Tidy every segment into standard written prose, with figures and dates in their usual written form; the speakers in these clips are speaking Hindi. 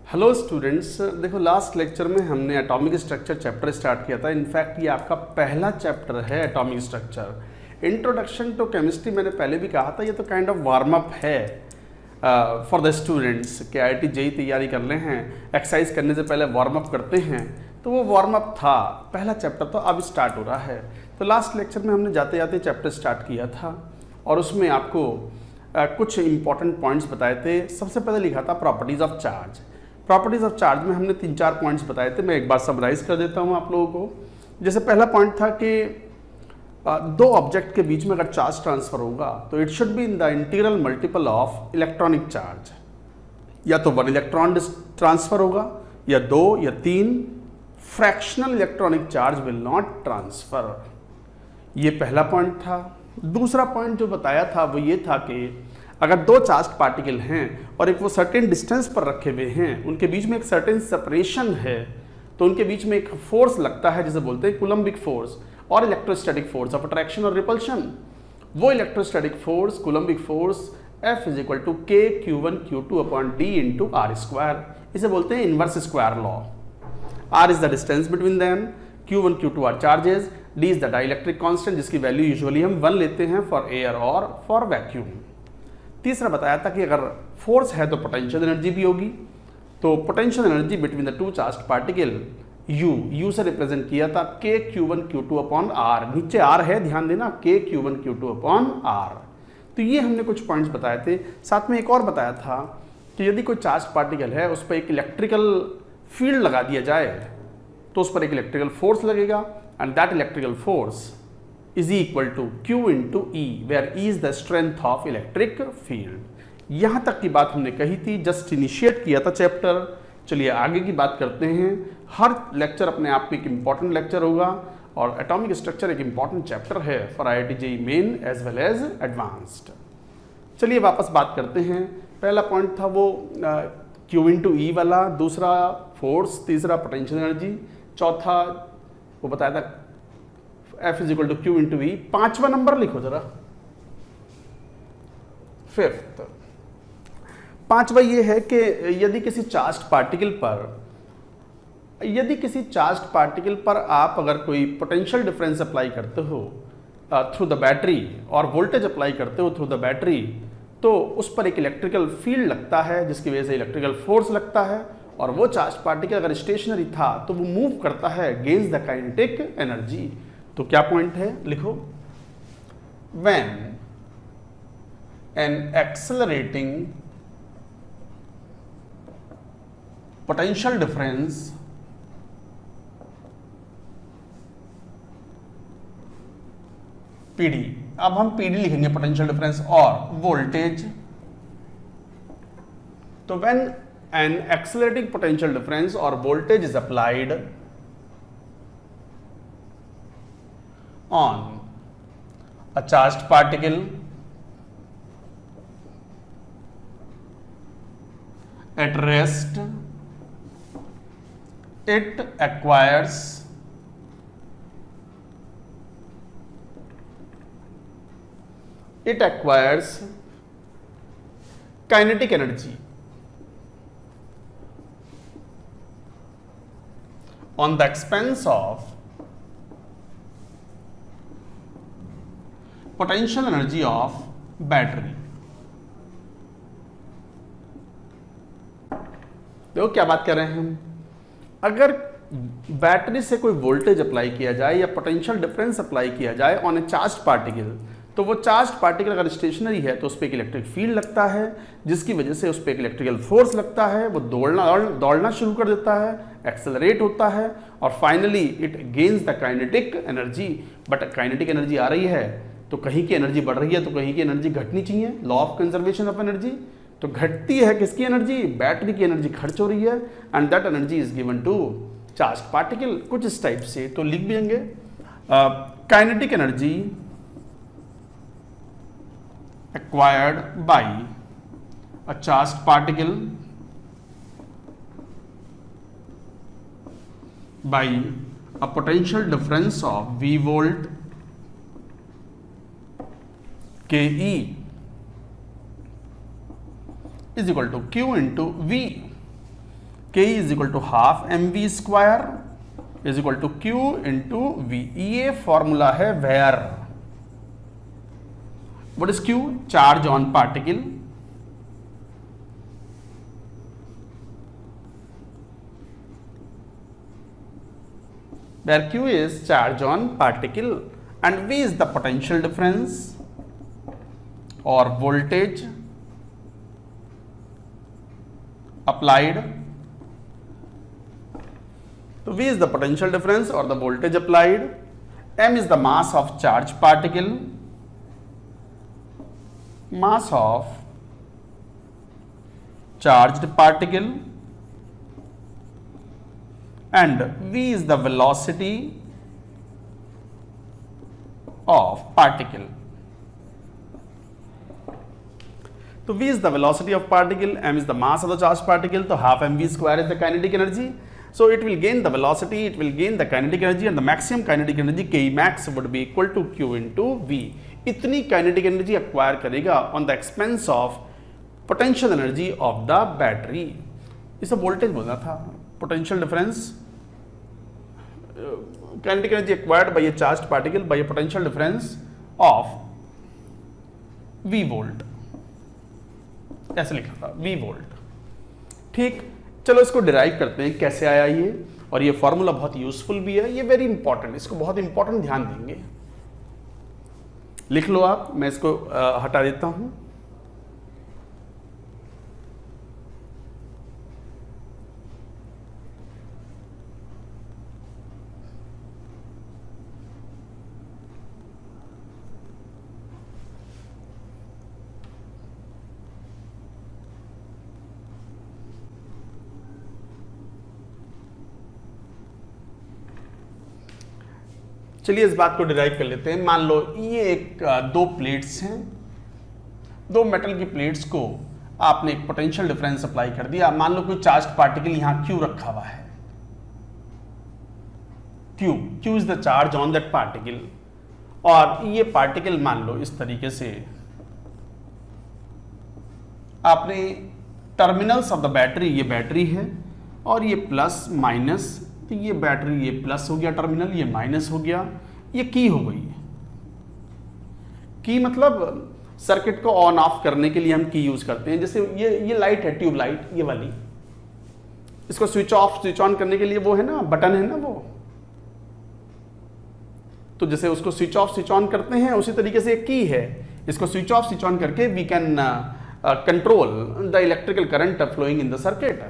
हेलो स्टूडेंट्स, देखो लास्ट लेक्चर में हमने एटॉमिक स्ट्रक्चर चैप्टर स्टार्ट किया था। इनफैक्ट ये आपका पहला चैप्टर है atomic structure. Introduction to chemistry मैंने पहले भी कहा था, ये तो काइंड ऑफ वार्म अप है फॉर द स्टूडेंट्स कि IIT JEE तैयारी कर रहे हैं, एक्सरसाइज करने से पहले वार्म अप करते हैं, तो वो वार्म अप था। पहला चैप्टर तो अब स्टार्ट हो रहा है। तो लास्ट लेक्चर में हमने जाते जाते चैप्टर स्टार्ट किया था और उसमें आपको कुछ इंपॉर्टेंट पॉइंट्स बताए थे। सबसे पहले लिखा था properties of charge. Properties of charge में हमने 3-4 पॉइंट्स बताए थे। मैं एक बार समराइज कर देता हूँ आप लोगों को। जैसे पहला पॉइंट था कि दो ऑब्जेक्ट के बीच में अगर चार्ज ट्रांसफर होगा तो it should be in the integral multiple of electronic charge. या तो 1 इलेक्ट्रॉन ट्रांसफर होगा या 2 या 3 fractional electronic charge will not transfer. ये पहला पॉइंट था। दूसरा पॉइंट जो बताया था वो ये था कि अगर दो चार्ज पार्टिकल हैं और एक वो सर्टेन डिस्टेंस पर रखे हुए हैं, उनके बीच में एक सर्टेन सेपरेशन है, तो उनके बीच में एक फोर्स लगता है जिसे बोलते हैं कूलम्बिक फोर्स और इलेक्ट्रोस्टैटिक फोर्स ऑफ अट्रैक्शन और रिपल्शन। वो electrostatic force Coulombic force F = K Q1 Q2/d × R²। इसे बोलते हैं inverse square law. R is the distance between them, Q1 Q2 are charges, D is the dielectric constant जिसकी वैल्यू यूजुअली हम 1 लेते हैं फॉर एयर और फॉर वैक्यूम। तीसरा बताया था कि अगर फोर्स है तो पोटेंशियल एनर्जी भी होगी। तो potential energy between the two charge particle U से रिप्रेजेंट किया था K Q1 Q2/R। नीचे R है, ध्यान देना, K Q1 Q2/R। तो ये हमने कुछ पॉइंट्स बताए थे। साथ में एक और बताया था कि यदि कोई चार्ज पार्टिकल है उस पर एक इलेक्ट्रिकल फील्ड लगा दिया जाए तो उस पर एक इलेक्ट्रिकल फोर्स लगेगा and that electrical force is equal to Q into E, where E is the strength of electric field। यहाँ तक की बात हमने कही थी, जस्ट इनिशिएट किया था चैप्टर। चलिए आगे की बात करते हैं। हर लेक्चर अपने आप में एक इम्पॉर्टेंट लेक्चर होगा और एटॉमिक स्ट्रक्चर एक इम्पॉर्टेंट चैप्टर है for IIT JEE main as well as advanced. चलिए वापस बात करते हैं। पहला पॉइंट था वो Q into E वाला, दूसरा फोर्स, तीसरा पोटेंशियल एनर्जी, चौथा वो बताया था F = Q into E। पांचवा नंबर लिखो जरा, फिफ्थ। पांचवा ये है कि यदि किसी चार्ज पार्टिकल पर आप अगर कोई पोटेंशियल डिफरेंस अप्लाई करते हो थ्रू द बैटरी और वोल्टेज अप्लाई करते हो थ्रू द बैटरी, तो उस पर एक इलेक्ट्रिकल फील्ड लगता है जिसकी वजह से इलेक्ट्रिकल फोर्स लगता है और वो चार्ज पार्टिकल अगर स्टेशनरी था तो वो मूव करता है अगेंस्ट द काइनेटिक एनर्जी। तो क्या पॉइंट है, लिखो, when an accelerating potential difference PD, अब हम PD लिखेंगे, पोटेंशियल डिफरेंस और वोल्टेज। तो when an accelerating potential difference or voltage is applied on a charged particle at rest, it acquires kinetic energy on the expense of potential energy of battery. देखो क्या बात कर रहे हैं हम, अगर बैटरी से कोई वोल्टेज अप्लाई किया जाए या पोटेंशियल डिफरेंस अप्लाई किया जाए ऑन ए चार्ज पार्टिकल, तो वो चार्ज पार्टिकल अगर स्टेशनरी है तो उस पर एक इलेक्ट्रिक फील्ड लगता है जिसकी वजह से उस पर एक इलेक्ट्रिकल फोर्स लगता है, वो दौड़ना शुरू कर देता है, एक्सेलरेट होता है और finally it gains the kinetic energy. But kinetic energy आ रही है तो कहीं की एनर्जी बढ़ रही है तो कहीं की एनर्जी घटनी चाहिए, law of conservation of energy. तो घटती है किसकी एनर्जी, बैटरी की एनर्जी खर्च हो रही है and that energy is given to charge particle. कुछ इस टाइप से तो लिख भी देंगे, kinetic energy acquired by a charge particle by a potential difference of V volt KE is equal to Q into V। K is equal to half mv square is equal to Q into V। ये फॉर्मूला है where. What is Q? Charge on particle. where Q is charge on particle and V is the potential difference or voltage applied. So V is the potential difference or the voltage applied. M is the mass of charged particle, mass of charged particle, and V is the velocity of particle. So V is the velocity of particle, M is the mass of the charged particle, so half mv square is the kinetic energy. So it will gain the velocity, it will gain the kinetic energy, and the maximum kinetic energy K max would be equal to Q into V. इतनी kinetic energy acquire करेगा on the expense of potential energy of the battery. इसे voltage बोलना था, potential difference, kinetic energy acquired by a charged particle by a potential difference of V volt. ऐसे लिखा था V volt. ठीक, चलो इसको डिराइव करते हैं कैसे आया ये, और ये फॉर्मूला बहुत यूजफुल भी है, ये वेरी इंपॉर्टेंट, इसको बहुत इंपॉर्टेंट ध्यान देंगे। लिख लो आप, मैं इसको हटा देता हूं। चलिए इस बात को डिराइव कर लेते हैं। मान लो ये एक दो प्लेट्स हैं, दो मेटल की प्लेट्स को आपने एक पोटेंशियल डिफरेंस अप्लाई कर दिया। मान लो कोई चार्ज पार्टिकल यहां Q रखा हुआ है, Q is the charge on that particle, और ये पार्टिकल मान लो इस तरीके से आपने टर्मिनल्स ऑफ द बैटरी, ये बैटरी है और ये प्लस माइनस, तो ये बैटरी, ये प्लस हो गया टर्मिनल, ये माइनस हो गया, ये की हो गई। की मतलब सर्किट को ऑन ऑफ करने के लिए हम की यूज करते हैं। जैसे ये लाइट है, ट्यूब लाइट, ये वाली, इसको स्विच ऑफ स्विच ऑन करने के लिए वो है ना, बटन है ना वो, तो जैसे उसको स्विच ऑफ स्विच ऑन करते हैं उसी तरीके से एक की है, इसको स्विच ऑफ स्विच ऑन करके we can control the electrical current flowing in the circuit.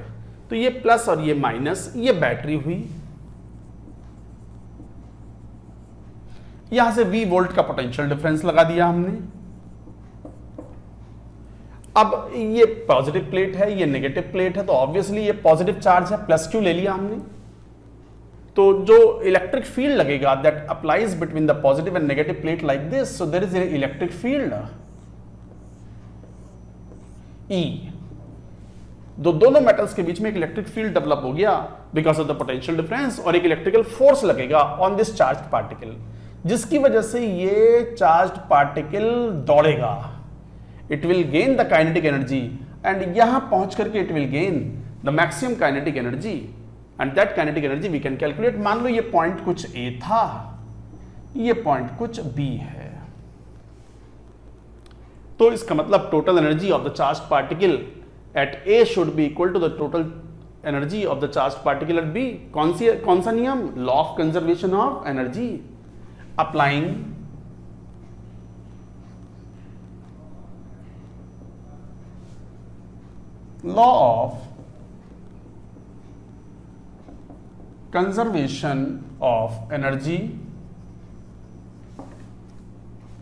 तो ये प्लस और ये माइनस, ये बैटरी हुई, यहां से V वोल्ट का पोटेंशियल डिफरेंस लगा दिया हमने। अब ये पॉजिटिव प्लेट है, ये नेगेटिव प्लेट है, तो ऑब्वियसली ये पॉजिटिव चार्ज है, प्लस Q ले लिया हमने। तो जो इलेक्ट्रिक फील्ड लगेगा that applies between the positive and negative plate like this, so there is a electric field E। दोनों मेटल्स के बीच में एक इलेक्ट्रिक फील्ड डेवलप हो गया because of the potential difference, और एक इलेक्ट्रिकल फोर्स लगेगा ऑन दिस चार्ज्ड पार्टिकल, जिसकी वजह से ये चार्ज्ड पार्टिकल दौड़ेगा। It will gain the kinetic energy, and यहां पहुंच करके it will gain the maximum kinetic energy, and that kinetic energy we can calculate. मान लो ये पॉइंट कुछ A था, ये पॉइंट कुछ B है, तो इसका मतलब total energy of the charged particle at A should be equal to the total energy of the charged particle at B। कौन सा नियम? Law of conservation of energy, applying law of conservation of energy।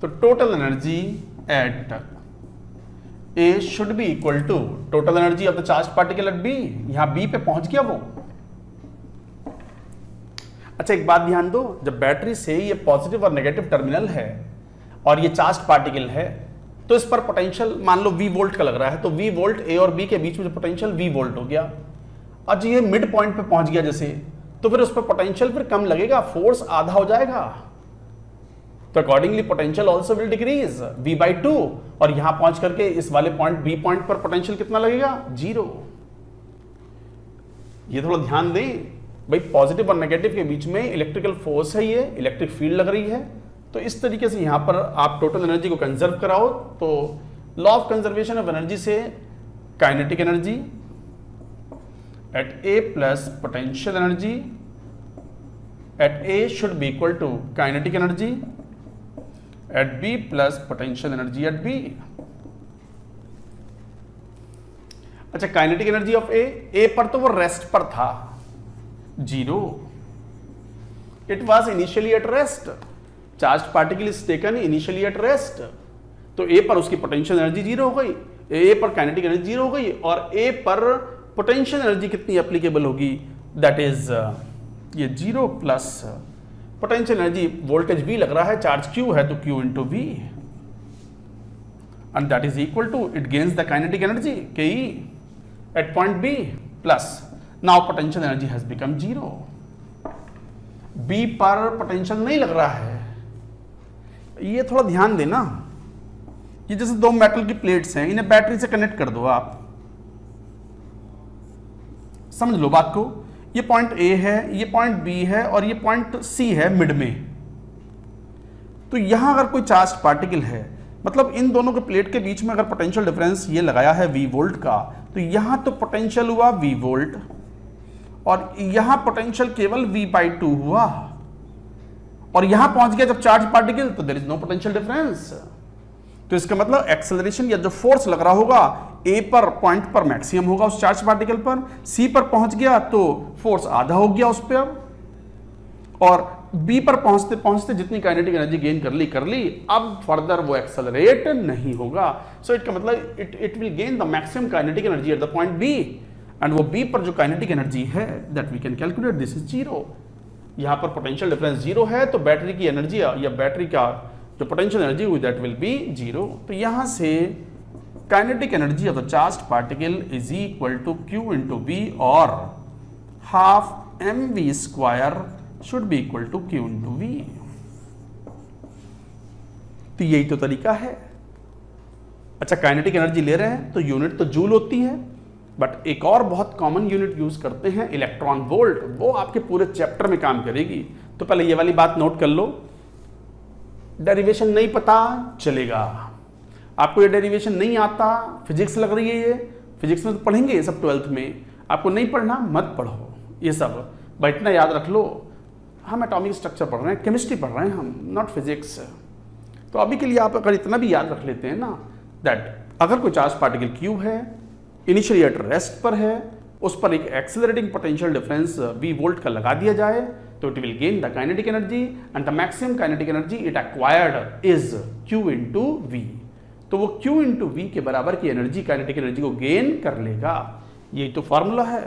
तो total energy at A should be equal to total energy of the charged particle at B। यहां B पे पहुंच गया वो। अच्छा एक बात ध्यान दो, जब बैटरी से ये पॉजिटिव और नेगेटिव टर्मिनल है और ये चार्ज पार्टिकल है, तो इस पर पोटेंशियल मान लो V वोल्ट का लग रहा है, तो V वोल्ट A और B के बीच में जो पोटेंशियल V वोल्ट हो गया। आज ये मिड पॉइंट पे पहुंच गया जैसे, तो फिर उस पर पोटेंशियल फिर कम लगेगा, फोर्स आधा हो जाएगा, तो accordingly potential also will decrease V/2, और यहां पहुंच करके इस वाले पॉइंट B पॉइंट पर पोटेंशियल कितना लगेगा? 0। ये थोड़ा ध्यान दें भाई, पॉजिटिव और नेगेटिव के बीच में इलेक्ट्रिकल फोर्स है, ये इलेक्ट्रिक फील्ड लग रही है। तो इस तरीके से यहां पर आप टोटल एनर्जी को कंजर्व कराओ तो law of conservation of energy से kinetic energy at A plus potential energy at A should be equal to kinetic energy at B plus potential energy at B. अच्छा, काइनेटिक एनर्जी ऑफ ए पर तो वो रेस्ट पर था 0, it was initially at rest, charge particle is taken initially at rest, तो ए पर उसकी पोटेंशियल एनर्जी 0 हो गई, ए पर काइनेटिक एनर्जी 0 हो गई, और ए पर पोटेंशियल एनर्जी कितनी एप्लीकेबल होगी, दैट इज ये 0 plus potential energy, voltage V लग रहा है, चार्ज Q है तो Q into V, and that is equal to it gains the kinetic energy Ke at point B plus now potential energy has become 0। B पर पोटेंशियल नहीं लग रहा है, ये थोड़ा ध्यान देना। ये जैसे दो मेटल की प्लेट्स हैं, इन्हें बैटरी से कनेक्ट कर दो, आप समझ लो बात को। ये पॉइंट A है, ये पॉइंट B है और ये पॉइंट C है मिड में। तो यहां अगर कोई चार्ज पार्टिकल है, मतलब इन दोनों के प्लेट के बीच में अगर पोटेंशियल डिफरेंस ये लगाया है V वोल्ट का, तो यहां तो पोटेंशियल हुआ V वोल्ट और यहां पोटेंशियल केवल V/2 हुआ, और यहां पहुंच गया जब चार्ज पार्टिकल तो there is no potential difference. तो इसका मतलब एक्सेलरेशन या जो फोर्स लग रहा होगा ए पर पॉइंट पर मैक्सिमम होगा उस चार्ज पार्टिकल पर, सी पर पहुंच गया तो फोर्स आधा हो गया उस पर, और बी पर पहुंचते पहुंचते जितनी काइनेटिक एनर्जी गेन कर ली, अब फर्दर वो एक्सेलरेट नहीं होगा। सो इट का मतलब it will gain the maximum kinetic energy at the point B, and वो बी पर जो काइनेटिक एनर्जी है that we can calculate, this is 0। यहां पर पोटेंशियल डिफरेंस 0 है तो बैटरी की एनर्जी या बैटरी का जो पोटेंशियल एनर्जी हुई दैट विल बी 0। तो यहां से kinetic energy of the charged particle is equal to Q into B, और half mv square should be equal to Q into we. तो यही तो तरीका है। अच्छा, काइनेटिक एनर्जी ले रहे हैं तो यूनिट तो जूल होती है, बट एक और बहुत कॉमन यूनिट यूज करते हैं इलेक्ट्रॉन वोल्ट, वो आपके पूरे चैप्टर में काम करेगी। तो पहले ये वाली बात नोट कर लो, डेरिवेशन नहीं पता चलेगा, आपको ये डेरिवेशन नहीं आता, फिजिक्स लग रही है ये, फिजिक्स में तो पढ़ेंगे ये सब 12th में, आपको नहीं पढ़ना मत पढ़ो ये सब, बट इतना याद रख लो हम एटॉमिक स्ट्रक्चर पढ़ रहे हैं, केमिस्ट्री पढ़ रहे हैं हम, नॉट फिजिक्स। तो अभी के लिए आप अगर इतना भी याद रख लेते हैं ना, दैट अगर कोई चार्ज पार्टिकल Q है, इनिशियली एट रेस्ट पर है, उस पर एक accelerating potential difference V volt का लगा दिया जाए तो it will gain the kinetic energy, and the maximum kinetic energy it acquired is Q into V। तो वो Q इंटू V के बराबर की एनर्जी, काइनेटिक एनर्जी को गेन कर लेगा। यही तो फॉर्मूला है।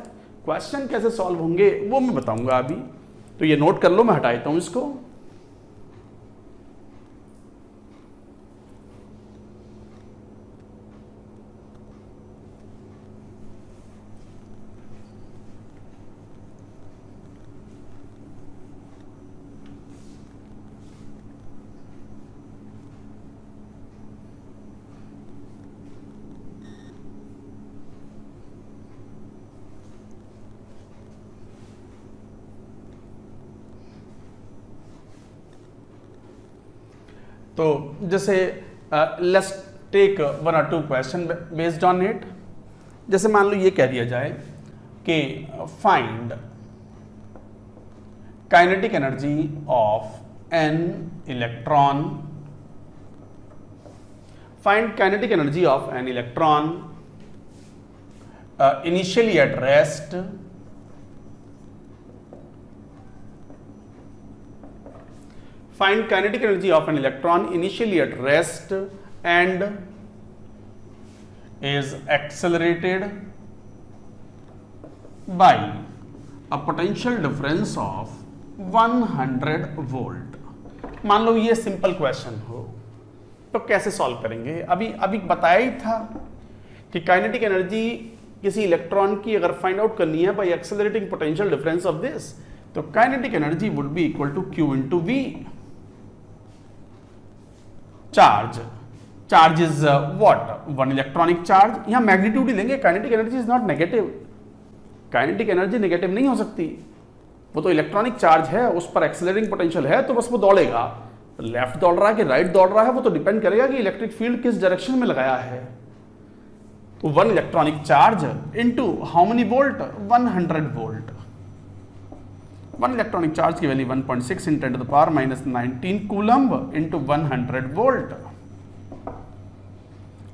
क्वेश्चन कैसे सॉल्व होंगे वो मैं बताऊंगा अभी, तो ये नोट कर लो, मैं हटा देता हूं इसको। तो जैसे let's take 1 or 2 question based on it. जैसे मान लो ये कह दिया जाए कि find kinetic energy of an electron, find kinetic energy of an electron initially at rest find kinetic energy of an electron initially at rest and is accelerated by a potential difference of 100 volt। मान लो ये सिंपल क्वेश्चन हो तो कैसे सॉल्व करेंगे? अभी बताया ही था कि काइनेटिक एनर्जी किसी इलेक्ट्रॉन की अगर फाइंड आउट करनी है by accelerating potential difference of this, तो kinetic energy would be equal to Q into V। Charge is what? 1 electronic charge. यहां मैग्नीट्यूड ही लेंगे, kinetic energy is not negative, kinetic energy negative नहीं हो सकती, वो तो इलेक्ट्रॉनिक चार्ज है, उस पर एक्सेलरेटिंग पोटेंशियल है, तो बस वो दौड़ेगा। लेफ्ट दौड़ रहा है कि राइट दौड़ रहा है वो तो डिपेंड करेगा कि इलेक्ट्रिक फील्ड किस डायरेक्शन में लगाया है। तो 1 electronic charge into how many volt, 100 volt. 1 electronic charge की value 1.6 × 10⁻⁹ coulomb into 100 volt,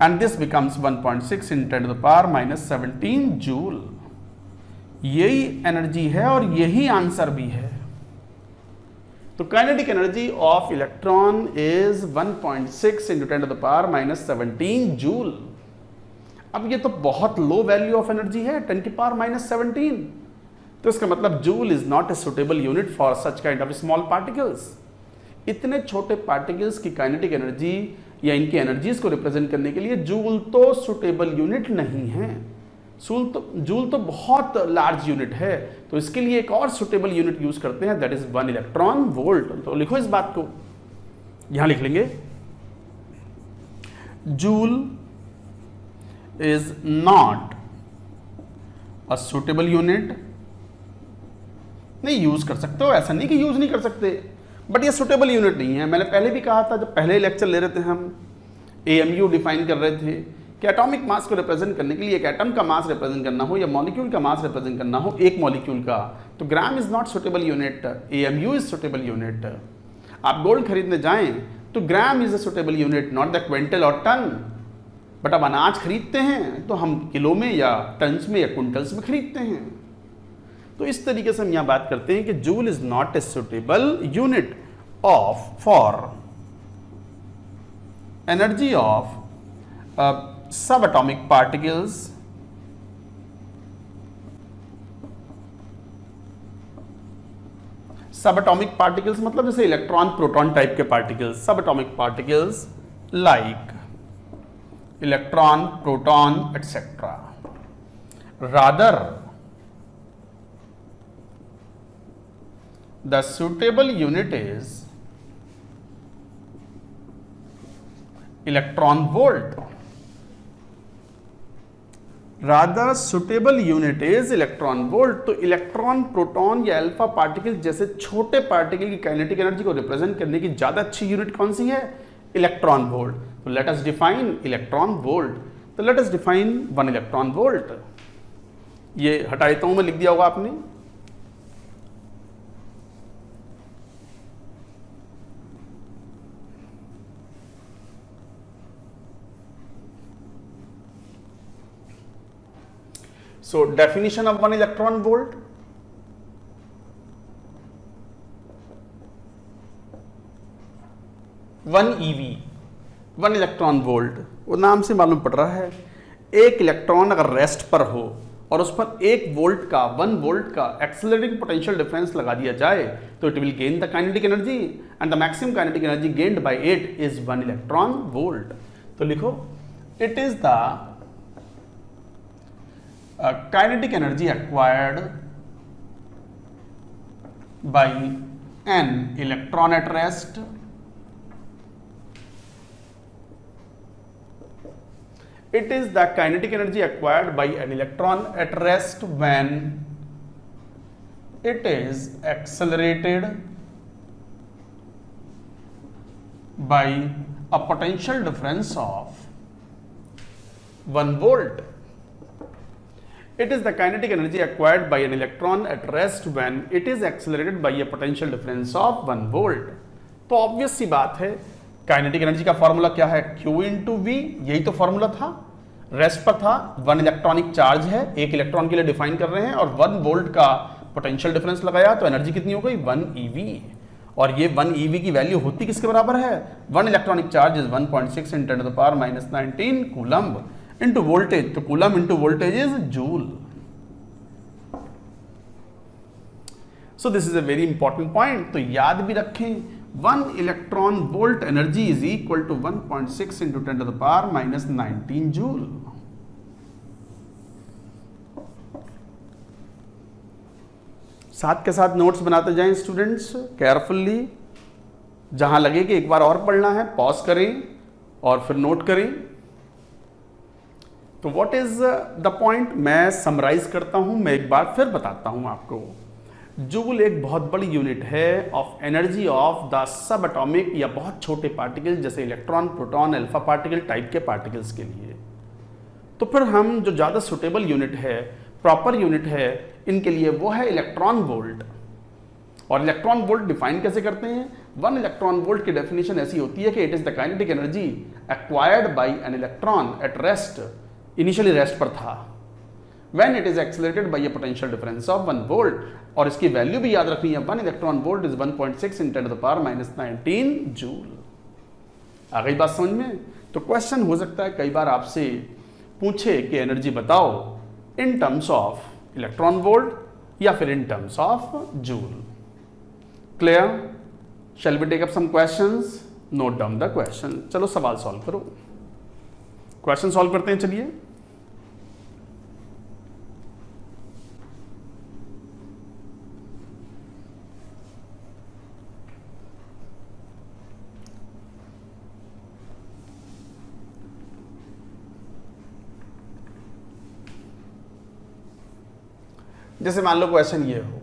and this becomes 1.6 × 10⁻17 joule. यही एनर्जी है और यही आंसर भी है। तो kinetic energy of electron is 1.6 × 10⁻17 joule. अब ये तो बहुत लो वैल्यू ऑफ एनर्जी है, 10⁻17, तो इसका मतलब joule is not a suitable unit for such kind of small particles. इतने छोटे पार्टिकल्स की काइनेटिक एनर्जी या इनकी एनर्जीज को रिप्रेजेंट करने के लिए जूल तो सुटेबल यूनिट नहीं है। जूल तो बहुत लार्ज यूनिट है, तो इसके लिए एक और सुटेबल यूनिट यूज करते हैं, दैट इज 1 इलेक्ट्रॉन वोल्ट। तो लिखो इस बात को, यहां लिख लेंगे, joule is not a suitable unit. नहीं यूज कर सकते हो, ऐसा नहीं कि यूज नहीं कर सकते, बट ये सुटेबल यूनिट नहीं है। मैंने पहले भी कहा था, जब पहले लेक्चर ले रहे थे हम, AMU डिफाइन कर रहे थे कि एटॉमिक मास को रिप्रेजेंट करने के लिए एक एटम का मास रिप्रेजेंट करना हो या मॉलिक्यूल का मास रिप्रेजेंट करना हो एक मॉलिक्यूल का, तो gram is not suitable unit, AMU is suitable unit. आप गोल्ड खरीदने जाएं तो gram is a suitable unit, not the quintal और टन। बट अब अनाज खरीदते हैं तो हम किलो में या टन्स में या क्विंटल्स में खरीदते हैं। तो इस तरीके से हम यहां बात करते हैं कि joule is not a suitable unit of for energy of subatomic particles subatomic particles मतलब जैसे इलेक्ट्रॉन प्रोटॉन टाइप के particles, subatomic particles like electron proton etcetera. Rather the suitable unit is electron volt. Rather suitable unit is electron volt. तो इलेक्ट्रॉन प्रोटॉन या अल्फा पार्टिकल जैसे छोटे पार्टिकल की काइनेटिक एनर्जी को रिप्रेजेंट करने की ज्यादा अच्छी यूनिट कौन सी है, इलेक्ट्रॉन वोल्ट। तो let us define electron volt. तो let us define 1 electron volt. ये हटायतों में लिख दिया होगा आपने, so definition of 1 electron volt, one EV 1 electron volt, वो नाम से मालूम पड़ रहा है, एक इलेक्ट्रॉन अगर रेस्ट पर हो और उस पर 1 वोल्ट का एक्सेलरेटिंग पोटेंशियल डिफरेंस लगा दिया जाए तो it will gain the kinetic energy and the maximum kinetic energy gained by it is 1 electron volt. तो लिखो, it is the kinetic energy acquired by an electron at rest it is the kinetic energy acquired by an electron at rest when it is accelerated by a potential difference of 1 volt. It is the kinetic energy acquired by an electron at rest when it is accelerated by a potential difference of 1 volt. तो ऑब्वियस सी बात है, काइनेटिक एनर्जी का फॉर्मूला क्या है, Q into V, यही तो फॉर्मूला था, रेस्ट पर था, 1 इलेक्ट्रॉनिक चार्ज है, 1 इलेक्ट्रॉन के लिए डिफाइन कर रहे हैं और 1 वोल्ट का पोटेंशियल डिफरेंस लगाया तो एनर्जी कितनी हो गई, 1 EV। और ये 1 EV की वैल्यू होती किसके बराबर है, 1 electronic charge is 1.6 × 10⁻⁹ coulomb into voltage. तो coulomb into voltage is joule. So this is a very important point, तो याद भी रखें, 1 electron volt energy is equal to 1.6 × 10⁻⁹ joule. साथ के साथ नोट्स बनाते जाएं स्टूडेंट्स केयरफुली, जहां लगे कि एक बार और पढ़ना है पॉज करें और फिर नोट करें। तो व्हाट इज द पॉइंट, मैं समराइज करता हूं, मैं एक बार फिर बताता हूं आपको। जूल एक बहुत बड़ी यूनिट है of energy of the sub atomic या बहुत छोटे पार्टिकल जैसे electron, proton, alpha particle type के पार्टिकल्स के लिए। तो फिर हम जो ज़्यादा सुटेबल यूनिट है, प्रॉपर यूनिट है इनके लिए, वो है इलेक्ट्रॉन वोल्ट। और इलेक्ट्रॉन वोल्ट डिफाइन कैसे करते हैं? 1 इलेक्ट्रॉन वोल्ट की डेफिनेशन ऐसी होती है कि it is the kinetic energy acquired by an electron at rest, initially rest पर था, when it is accelerated by a potential difference of 1 volt. और इसकी वैल्यू भी याद रखनी है, 1 इलेक्ट्रॉन वोल्ट इज 1.6 × 10⁻⁻19 जूल। आ गई बात समझ में? तो क्वेश्चन हो सकता है कई बार आपसे पूछे कि एनर्जी बताओ in terms of electron volt या फिर in terms of joule. Clear? Shall we take up some questions? Note down the question. चलो सवाल सॉल्व करो। क्वेश्चन सॉल्व करते हैं, चलिए। जैसे मान लो क्वेश्चन ये हो।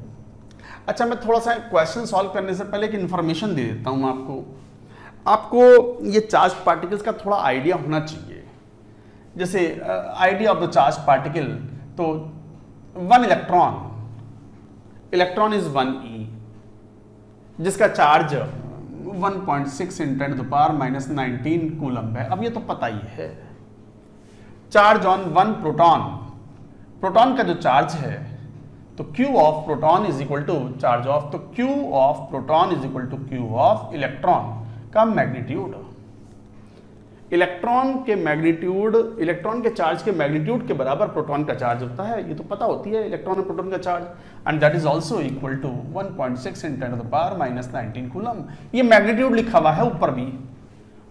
अच्छा, मैं थोड़ा सा क्वेश्चन सॉल्व करने से पहले एक इन्फॉर्मेशन दे देता हूं आपको ये चार्ज पार्टिकल्स का थोड़ा आइडिया होना चाहिए। जैसे idea of the charge particle, तो 1 इलेक्ट्रॉन इज 1e, जिसका चार्ज 1.6 × 10⁻⁻19 कूलम है। अब ये तो पता ही है। चार्ज ऑन 1 प्रोटॉन का जो चार्ज है, तो Q of proton is equal to charge of, तो Q of proton is equal to Q of electron का मैग्नीट्यूड। इलेक्ट्रॉन के चार्ज के मैग्नीट्यूड के बराबर प्रोटॉन का चार्ज होता है, ये तो पता होती है इलेक्ट्रॉन और प्रोटॉन का charge, and that is also equal to 1.6 × 10⁻⁻19 coulomb. ये मैग्नीट्यूड लिखा हुआ है ऊपर भी।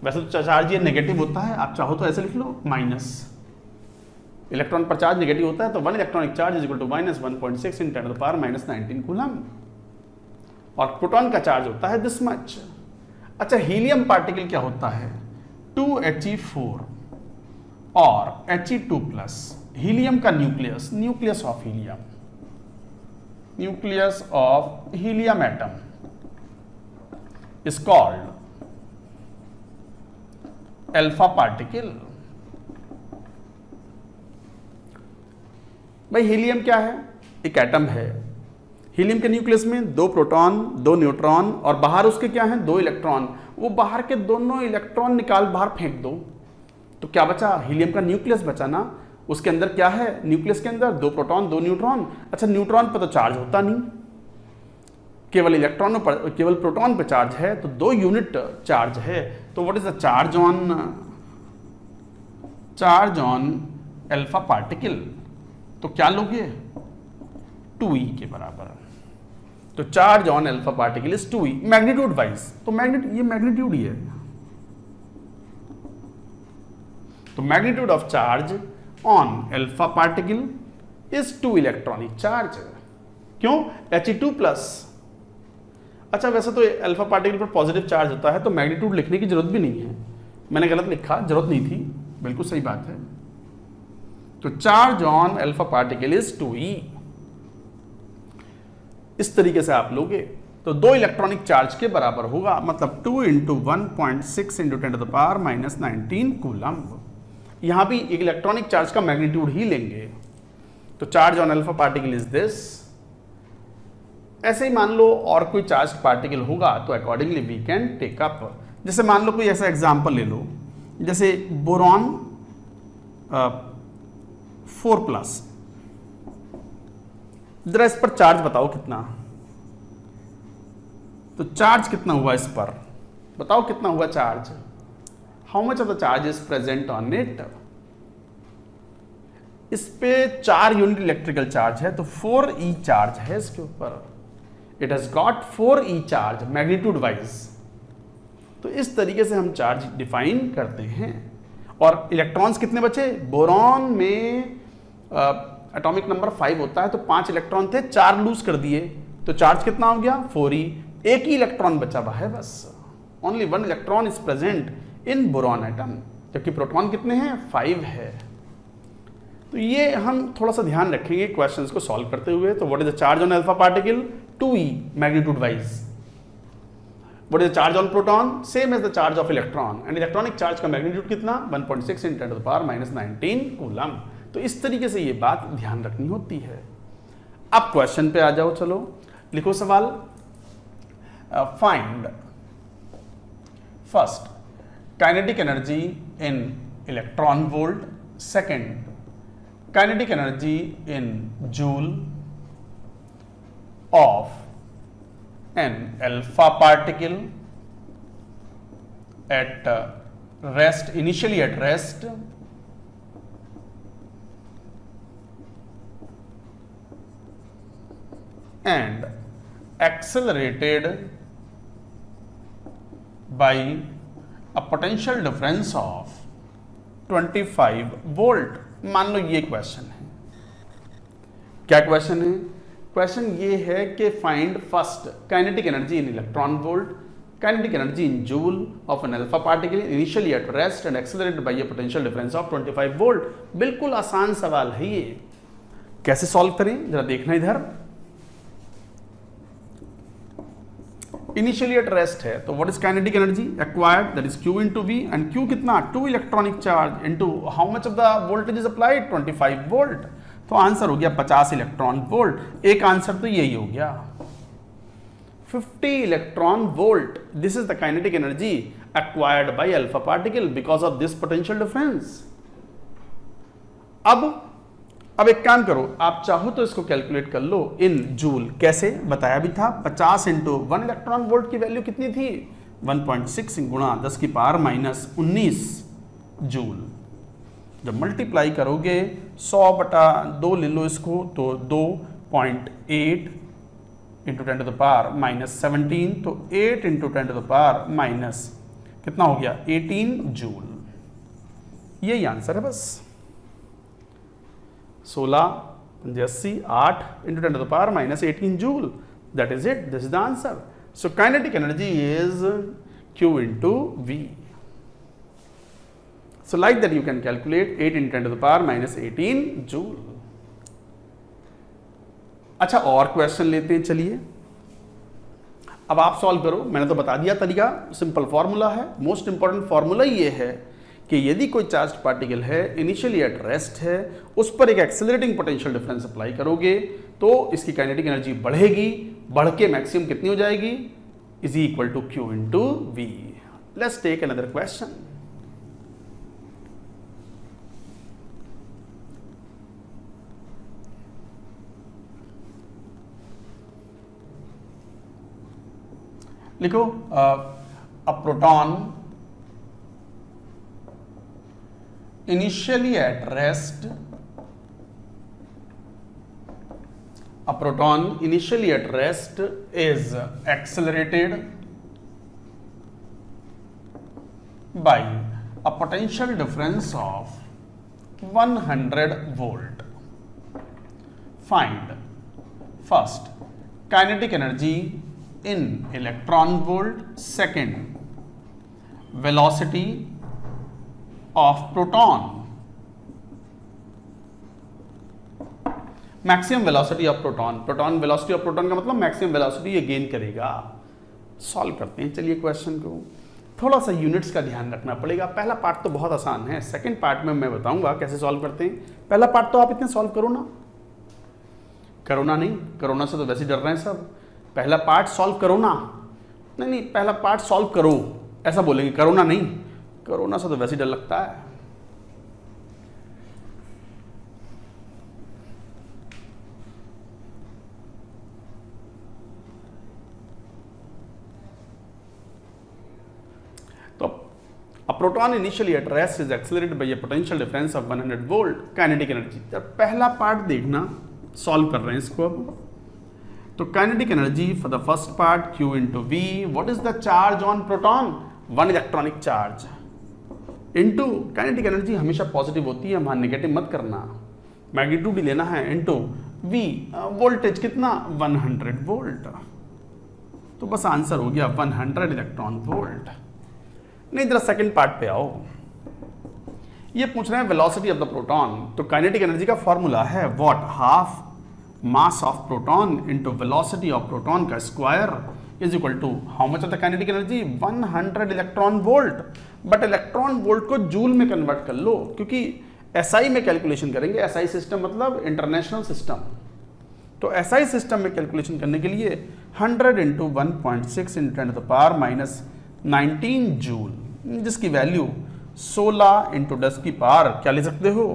वैसे तो चार्ज ये नेगेटिव होता है, आप चाहो तो ऐसे लिख लो माइनस। इलेक्ट्रॉन पर चार्ज नेगेटिव होता है, तो 1 electronic charge is equal to -1.6 × 10⁻⁻19 coulomb. और प्रोटॉन का चार्ज होता है दिस मच। अच्छा, हीलियम पार्टिकल क्या होता है? 2He4 और He2+। हीलियम का nucleus of helium atom is called alpha particle. भाई हीलियम क्या है? एक एटम है। हीलियम के न्यूक्लियस में 2 प्रोटॉन 2 न्यूट्रॉन और बाहर उसके क्या हैं? 2 इलेक्ट्रॉन। वो बाहर के दोनों इलेक्ट्रॉन निकाल बाहर फेंक दो, तो क्या बचा? हीलियम का न्यूक्लियस बचा ना। उसके अंदर क्या है? न्यूक्लियस के अंदर 2 प्रोटॉन 2 न्यूट्रॉन। अच्छा, न्यूट्रॉन पर तो चार्ज होता नहीं, केवल इलेक्ट्रॉनों पर, केवल प्रोटॉन पर चार्ज है, तो 2 यूनिट चार्ज है। तो what is the charge on alpha particle? तो क्या लोगे? 2e के बराबर। तो charge on alpha particle is 2e magnitude wise. तो ये मैग्नीट्यूड ही है। तो magnitude of charge on alpha particle is 2 electronic charge. क्यों? He2+। अच्छा, वैसे तो अल्फा पार्टिकल पर पॉजिटिव चार्ज होता है, तो मैग्नीट्यूड लिखने की जरूरत भी नहीं है। मैंने गलत लिखा, जरूरत नहीं थी, बिल्कुल सही बात है। तो charge on alpha particle is 2e। इस तरीके से आप लोगे तो 2 इलेक्ट्रॉनिक चार्ज के बराबर होगा, मतलब 2 × 1.6 × 10⁻⁻19 कूलम। यहां भी एक इलेक्ट्रॉनिक चार्ज का मैग्नीट्यूड ही लेंगे। तो charge on alpha particle is this. ऐसे ही मान लो और कोई चार्ज पार्टिकल होगा, तो accordingly we can take up. जैसे मान लो कोई ऐसा एग्जांपल ले लो, जैसे बोरॉन 4+। जरा इस पर चार्ज बताओ कितना? तो चार्ज कितना हुआ इस पर? बताओ कितना हुआ charge? How much of the charge is present on it? इस पे 4 यूनिट इलेक्ट्रिकल चार्ज है, तो 4e चार्ज है इसके ऊपर। It has got 4e charge magnitude wise. तो इस तरीके से हम चार्ज डिफाइन करते हैं। और इलेक्ट्रॉन्स कितने बचे? बोरॉन में एटॉमिक नंबर 5 होता है, तो 5 इलेक्ट्रॉन थे, 4 लूज कर दिए, तो चार्ज कितना हो गया? 4e। एक ही इलेक्ट्रॉन बचा हुआ है बस। Only 1 electron is present in boron atom, जबकि प्रोटॉन कितने हैं? 5 है। तो ये हम थोड़ा सा ध्यान रखेंगे क्वेश्चंस को सॉल्व करते हुए। तो what is the charge on alpha particle 2e magnitude wise. What is the charge on proton same as the charge of electron and electronic charge का मैग्नीट्यूड कितना 1.6 × 10⁻⁹ कूलम। तो इस तरीके से ये बात ध्यान रखनी होती है। अब क्वेश्चन पे आ जाओ, चलो लिखो सवाल। Find first kinetic energy in electron volt, second kinetic energy in joule of an alpha particle at rest, initially at rest, and accelerated by a potential difference of 25 volt। मान लो ये क्वेश्चन है। क्या क्वेश्चन है? क्वेश्चन ये है कि find first kinetic energy in electron volt, kinetic energy in joule of an alpha particle initially at rest and accelerated by a potential difference of 25 volt. बिल्कुल आसान सवाल है ये। कैसे सॉल्व करें जरा देखना इधर। इनिशियली एट रेस्ट है तो what is kinetic energy acquired, that is Q into V and Q कितना 2 electronic charge into how much of the voltage is applied 25 volt. तो आंसर हो गया 50 इलेक्ट्रॉन वोल्ट। एक आंसर तो यही हो गया 50 electron volt. This is the kinetic energy acquired by alpha particle because of this potential difference. अब एक काम करो, आप चाहो तो इसको कैलकुलेट कर लो इन जूल। कैसे बताया भी था, 50 × 1 इलेक्ट्रॉन वोल्ट की वैल्यू कितनी थी 1.6 × 10⁻⁻19 जूल। जब मल्टीप्लाई करोगे 100/2 ले लो इसको, तो 2.8 × 10⁻⁻17, तो 8 × 10⁻- कितना हो गया 18 जूल। यही आंसर है बस। 16 × 80 8 × 10⁻⁻18 joule. That is it. This is the answer. So kinetic energy is Q into V. So like that you can calculate 8 × 10⁻⁻18 joule. अच्छा और क्वेश्चन लेते हैं, चलिए अब आप सॉल्व करो। मैंने तो बता दिया तरीका, सिंपल फॉर्मूला है। मोस्ट इंपॉर्टेंट फॉर्मूला ये है कि यदि कोई चार्ज पार्टिकल है इनिशियली एट रेस्ट है, उस पर एक एक्सेलरेटिंग पोटेंशियल डिफरेंस अप्लाई करोगे तो इसकी काइनेटिक एनर्जी बढ़ेगी, बढ़ के मैक्सिमम कितनी हो जाएगी is equal to Q into V। Let's take another question. लिखो a proton initially at rest, a proton initially at rest is accelerated by a potential difference of 100 volt. Find first kinetic energy in electron volt, second velocity of proton, maximum velocity of proton. Proton velocity of proton का मतलब मैक्सिमम वेलोसिटी ये गेन करेगा। सॉल्व करते हैं चलिए क्वेश्चन को। थोड़ा सा यूनिट्स का ध्यान रखना पड़ेगा। पहला पार्ट तो बहुत आसान है, सेकंड पार्ट में मैं बताऊंगा कैसे सॉल्व करते हैं। पहला पार्ट तो आप इतने सॉल्व करो ना, कोरोना नहीं, कोरोना से तो वैसे डर रहे हैं सब। पहला पार्ट सॉल्व करो ना, नहीं पहला पार्ट सॉल्व करो ऐसा बोलेंगे, कोरोना नहीं, कोरोना से तो वैसे डर लगता है। तो a proton initially at rest is accelerated by a potential difference of 100 volt kinetic energy। जब पहला पार्ट देखना, सॉल्व कर रहे हैं इसको अब। तो kinetic energy for the first part Q into V। What is the charge on proton 1 electronic charge into kinetic energy हमेशा पॉजिटिव होती है, वहां नेगेटिव मत करना, मैग्नीट्यूड ही लेना है, इनटू V वोल्टेज कितना 100 वोल्ट। तो बस आंसर हो गया 100 इलेक्ट्रॉन वोल्ट। नहीं जरा सेकंड पार्ट पे आओ। ये पूछ रहे हैं वेलोसिटी ऑफ द प्रोटॉन, तो काइनेटिक एनर्जी का फॉर्मूला है what, half mass of proton into velocity of proton का square is equal to how much of the kinetic energy 100 electron volt. But electron volt को जूल में कन्वर्ट कर लो, क्योंकि एसआई में कैलकुलेशन करेंगे। एसआई सिस्टम मतलब इंटरनेशनल सिस्टम, तो एसआई सिस्टम में कैलकुलेशन करने के लिए 100 into 1.6 into 10 to the power minus 19 joule, जिसकी वैल्यू 16 इंटू 10 की पावर क्या ले सकते हो,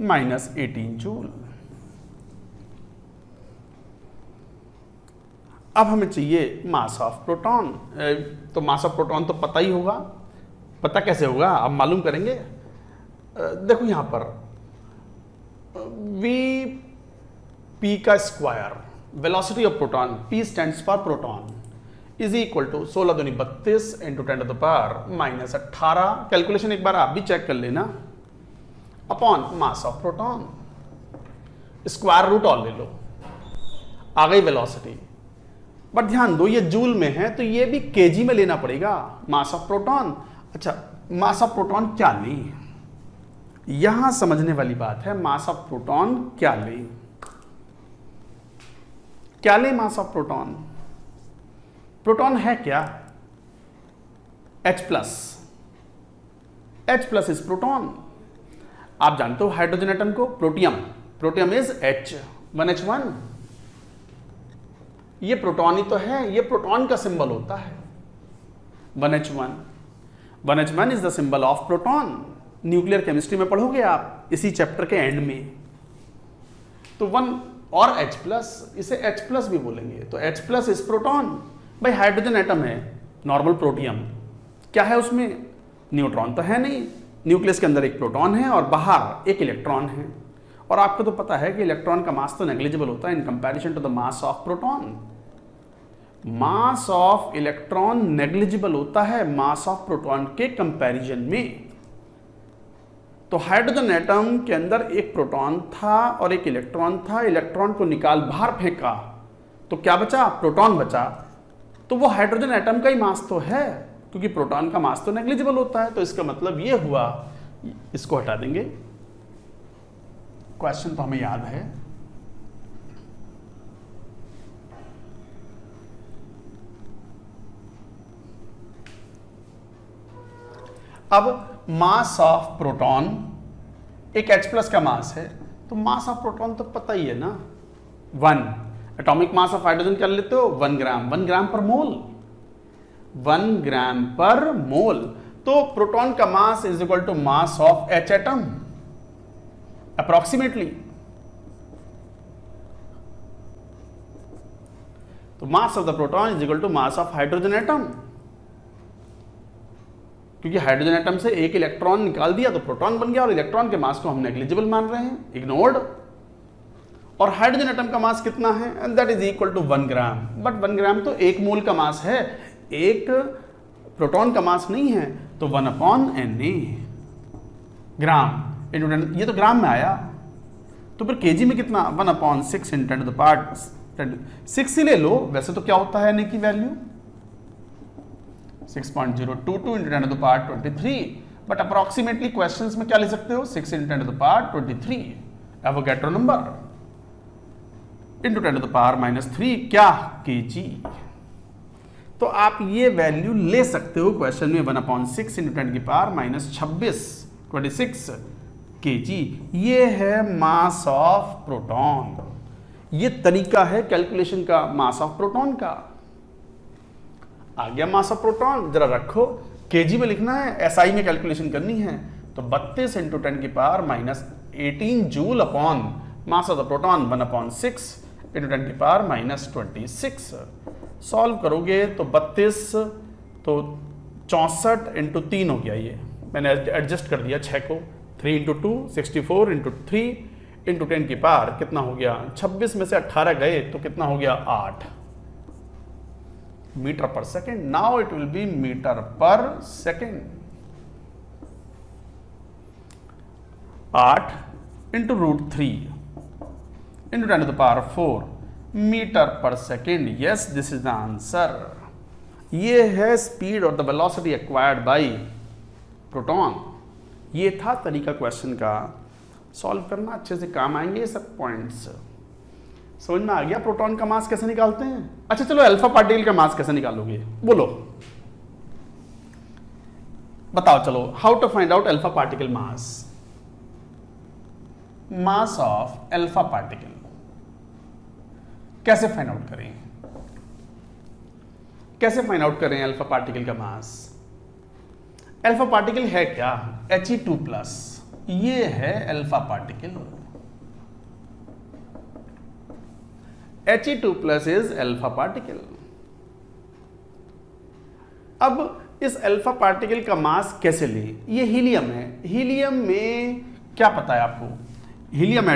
माइनस 18 जूल। अब हमें चाहिए मास ऑफ प्रोटॉन। तो मास ऑफ प्रोटॉन तो पता ही होगा, पता कैसे होगा अब मालूम करेंगे। देखो यहां पर वी पी का square, velocity of proton, p stands for proton, is equal to 16 दूनी 32 into 10 to the power minus 18, calculation एक बार आप भी चेक कर लेना, upon mass of proton, square root all ले लो, आ गई वेलोसिटी। बट ध्यान दो ये जूल में है तो ये भी केजी में लेना पड़ेगा, मास ऑफ प्रोटॉन। अच्छा, मास ऑफ प्रोटॉन क्या लें, यहां समझने वाली बात है। मास ऑफ प्रोटॉन क्या लें, क्या लें मास ऑफ प्रोटॉन। प्रोटॉन है क्या, H plus, H plus is proton. आप जानते हो हाइड्रोजन एटम को, protium, protium is H, 1H1, ये प्रोटॉन ही तो है, ये प्रोटॉन का सिंबल होता है 1H1, 1H1 is the symbol of proton. Nuclear chemistry में पढ़ोगे आप इसी चैप्टर के एंड में। तो 1 और H प्लस, इसे H प्लस भी बोलेंगे, तो H प्लस इज प्रोटॉन। भाई हाइड्रोजन एटम है, नॉर्मल प्रोटियम, क्या है उसमें, न्यूट्रॉन तो है नहीं, न्यूक्लियस के अंदर एक प्रोटॉन है और बाहर एक इलेक्ट्रॉन है। और आपको तो पता है कि इलेक्ट्रॉन का मास तो नेग्लिजिबल होता है in comparison to the mass of proton. Mass of electron negligible होता है मास ऑफ प्रोटॉन के कंपैरिजन में। तो हाइड्रोजन एटम के अंदर एक प्रोटॉन था और एक इलेक्ट्रॉन था, इलेक्ट्रॉन को निकाल बाहर फेंका तो क्या बचा, प्रोटॉन बचा। तो वो हाइड्रोजन एटम का ही मास तो है, क्योंकि प्रोटॉन का मास तो नेग्लिजिबल होता है। तो इसका मतलब ये हुआ, इसको हटा देंगे, क्वेश्चन तो हमें याद है। अब मास ऑफ प्रोटॉन, एक H प्लस का मास है, तो मास ऑफ प्रोटॉन तो पता ही है ना, 1। एटॉमिक मास ऑफ हाइड्रोजन कर लेते हो 1 ग्राम, 1 ग्राम पर मोल, 1 ग्राम पर मोल। तो प्रोटॉन का mass is equal to mass of H atom approximately. तो mass of the proton is equal to mass of hydrogen atom, क्योंकि हाइड्रोजन एटम से एक इलेक्ट्रॉन निकाल दिया तो प्रोटॉन बन गया, और इलेक्ट्रॉन के मास को हम नेग्लिजिबल मान रहे हैं, इग्नोर्ड। और हाइड्रोजन एटम का मास कितना है, and that is equal to 1 gram. But 1 gram तो 1 मोल का मास है, एक प्रोटॉन का मास नहीं है। तो 1/Na ग्राम इंटू 10, ये तो ग्राम में आया, तो फिर केजी में कितना, 1/6 × 10 टू द पावर 6 ही ले लो। वैसे तो क्या होता है Na की value 6.022 × 10 to the power 23, but approximately questions में क्या ले सकते हो, 6 × 10 to the power 23 Avogadro number into 10 to the power -3, क्या, केजी। तो आप ये वैल्यू ले सकते हो क्वेश्चन में, 1/6 × 10 की पावर -26 केजी। ये है मास ऑफ प्रोटॉन। ये तरीका है कैलकुलेशन का मास ऑफ प्रोटॉन का। आ गया मास ऑफ प्रोटॉन, जरा रखो, केजी में लिखना है, एसआई में कैलकुलेशन करनी है। तो 32 × 10 की power -18 joule upon mass of the proton 1/6 × 10 की पावर -26। सॉल्व करोगे तो 32 तो 64 × 3 हो गया, ये मैंने एडजस्ट कर दिया 6 को, 3 × 2 64 × 3 × 10 की पावर कितना हो गया, 26 में से 18 गए तो कितना हो गया, 8 metre per second. Now it will be metre per second. 8 × √3 × 10 to the power 4 metre per second. Yes, this is the answer. ये है स्पीड और the velocity acquired by proton. ये था तरीका क्वेश्चन का सॉल्व करना, अच्छे से काम आएंगे ये सब पॉइंट्स। समझ में आ गया प्रोटॉन का मास कैसे निकालते हैं? अच्छा चलो अल्फा पार्टिकल का मास कैसे निकालोगे बोलो, बताओ चलो। How to find out alpha particle mass? Mass of alpha particle कैसे फाइंड आउट करें? कैसे फाइंड आउट करें अल्फा पार्टिकल का मास? अल्फा पार्टिकल है क्या? He2+, ये है alpha particle. He2+ is alpha particle. अब इस अल्फा पार्टिकल का मास कैसे ले? ये हीलियम है। हीलियम में क्या पता है आपको? हीलियम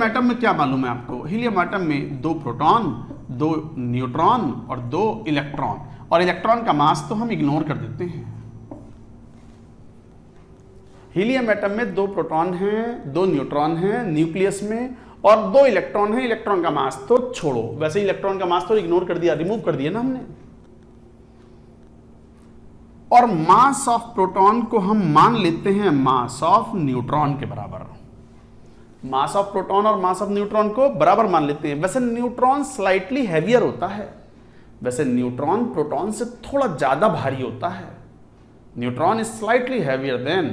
एटम में क्या मालूम है आपको? हीलियम एटम में 2 प्रोटॉन, 2 न्यूट्रॉन और 2 इलेक्ट्रॉन, और इलेक्ट्रॉन का मास तो हम इग्नोर कर देते हैं। हीलियम एटम में 2 प्रोटॉन हैं, 2 न्यूट्रॉन हैं न्यूक्लियस में, और 2 इलेक्ट्रॉन हैं। इलेक्ट्रॉन का मास तो छोड़ो, वैसे इलेक्ट्रॉन का मास तो इग्नोर कर दिया, रिमूव कर दिया ना हमने। और मास ऑफ प्रोटॉन को हम मान लेते हैं मास ऑफ न्यूट्रॉन के बराबर। मास ऑफ प्रोटॉन और मास ऑफ न्यूट्रॉन को बराबर मान लेते हैं। वैसे न्यूट्रॉन स्लाइटली हैवियर होता है, वैसे न्यूट्रॉन प्रोटॉन से थोड़ा ज्यादा भारी होता है। Neutron is slightly heavier than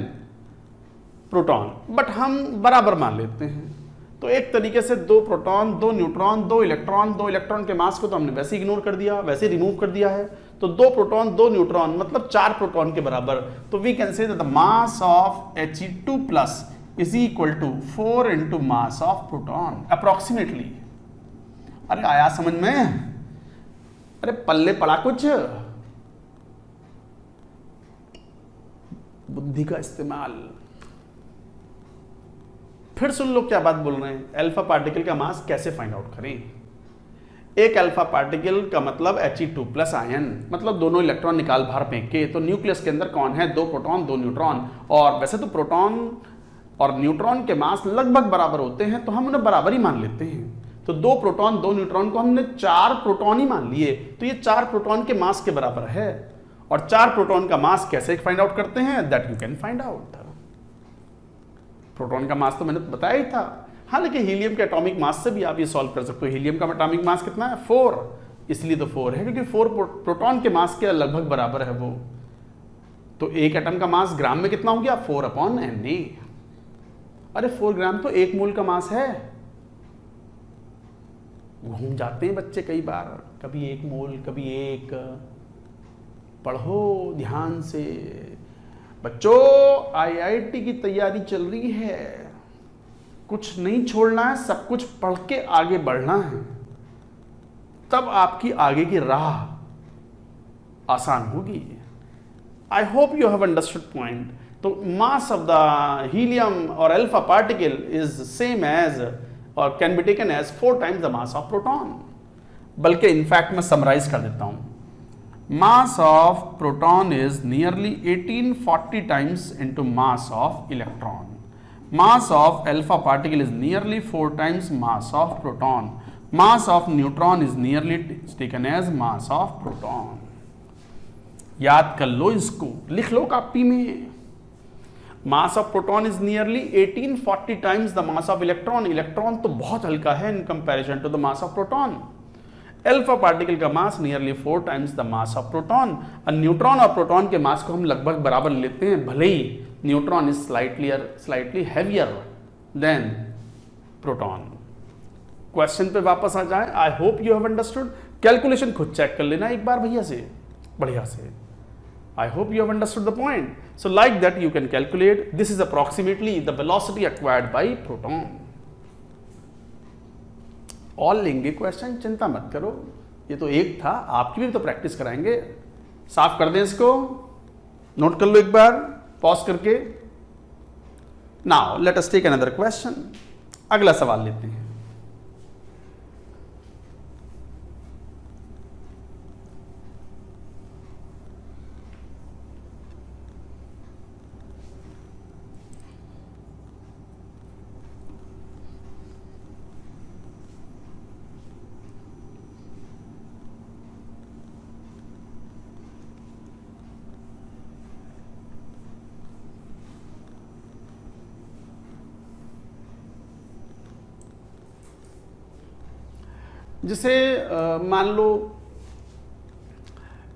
proton, but हम बराबर मान लेते हैं। तो एक तरीके से 2 प्रोटॉन, 2 न्यूट्रॉन, 2 इलेक्ट्रॉन के मास को तो हमने वैसे इग्नोर कर दिया, वैसे रिमूव कर दिया है। तो 2 प्रोटॉन 2 न्यूट्रॉन मतलब 4 प्रोटॉन के बराबर। तो we can say the mass of He2+ is equal to 4 into mass of proton approximately. अरे आया समझ में? अरे पल्ले पड़ा कुछ? बुद्धि का इस्तेमाल। फिर सुन लो क्या बात बोल रहे हैं। अल्फा पार्टिकल का मास कैसे फाइंड आउट करें? एक अल्फा पार्टिकल का मतलब He2+ आयन, मतलब दोनों इलेक्ट्रॉन निकाल बाहर फेंके। तो न्यूक्लियस के अंदर कौन है? 2 प्रोटॉन 2 न्यूट्रॉन। और वैसे तो प्रोटॉन और न्यूट्रॉन के मास लगभग बराबर होते हैं, तो हम उन्हें बराबर ही मान लेते हैं। तो 2 प्रोटॉन 2 न्यूट्रॉन को हमने 4 प्रोटॉन ही मान लिए, तो ये 4 प्रोटॉन के मास के बराबर है। और 4 प्रोटॉन का मास कैसे फाइंड आउट करते हैं? That you can find out. Proton का मास तो मैंने बताया ही था। हालांकि हीलियम के एटॉमिक मास से भी आप ये सॉल्व कर सकते हो। हीलियम का एटॉमिक मास कितना है? 4, इसलिए तो 4 है क्योंकि 4 प्रोटॉन के मास के लगभग बराबर है वो। तो एक एटम का मास ग्राम में कितना हो गया? 4/Na। अरे 4 ग्राम तो 1 मोल का मास है। घूम जाते हैं बच्चे कई बार, कभी 1 मोल कभी 1। पढ़ो ध्यान से बच्चों, IIT की तैयारी चल रही है, कुछ नहीं छोड़ना है, सब कुछ पढ़ के आगे बढ़ना है, तब आपकी आगे की राह आसान होगी। I hope you have understood point. तो मास ऑफ द हीलियम और alpha particle is same as और can be taken as 4 times the mass of proton. बल्कि इनफैक्ट मैं समराइज कर देता हूं। Mass of proton is nearly 1840 times into mass of electron. Mass of alpha particle is nearly 4 times mass of proton. Mass of neutron is nearly taken as mass of proton. याद कर लो इसको, लिख लो कॉपी में। Mass of proton is nearly 1840 times the mass of electron. Electron तो बहुत हल्का है in comparison to the mass of proton. Alpha particle का mass nearly 4 times the mass of proton. और न्यूट्रॉन और प्रोटॉन के मास को हम लगभग बराबर लेते हैं, भले ही neutron is slightly heavier than proton. Question पे वापस आ जाए। I hope you have understood. Calculation खुद चेक कर लेना एक बार भैया से, बढ़िया से। I hope you have understood the point. So like that you can calculate this is approximately the velocity acquired by proton. All लेंगे क्वेश्चन, चिंता मत करो। ये तो एक था, आपकी भी तो प्रैक्टिस कराएंगे। साफ कर दें इसको, नोट कर लो एक बार पॉज करके। Now let us take another question. अगला सवाल लेते हैं। जैसे मान लो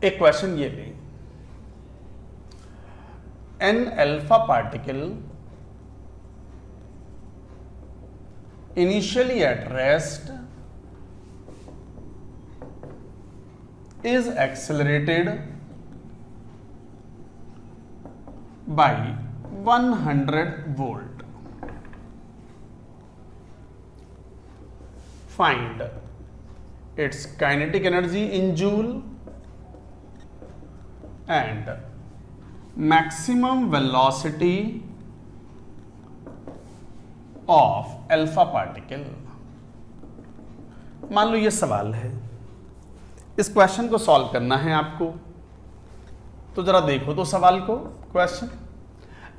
एक क्वेश्चन ये ले, an alpha particle initially at rest is accelerated by 100 volt. Find its kinetic energy in joule and maximum velocity of alpha particle. मान लो ये सवाल है, इस क्वेश्चन को सॉल्व करना है आपको, तो जरा देखो तो सवाल को। Question,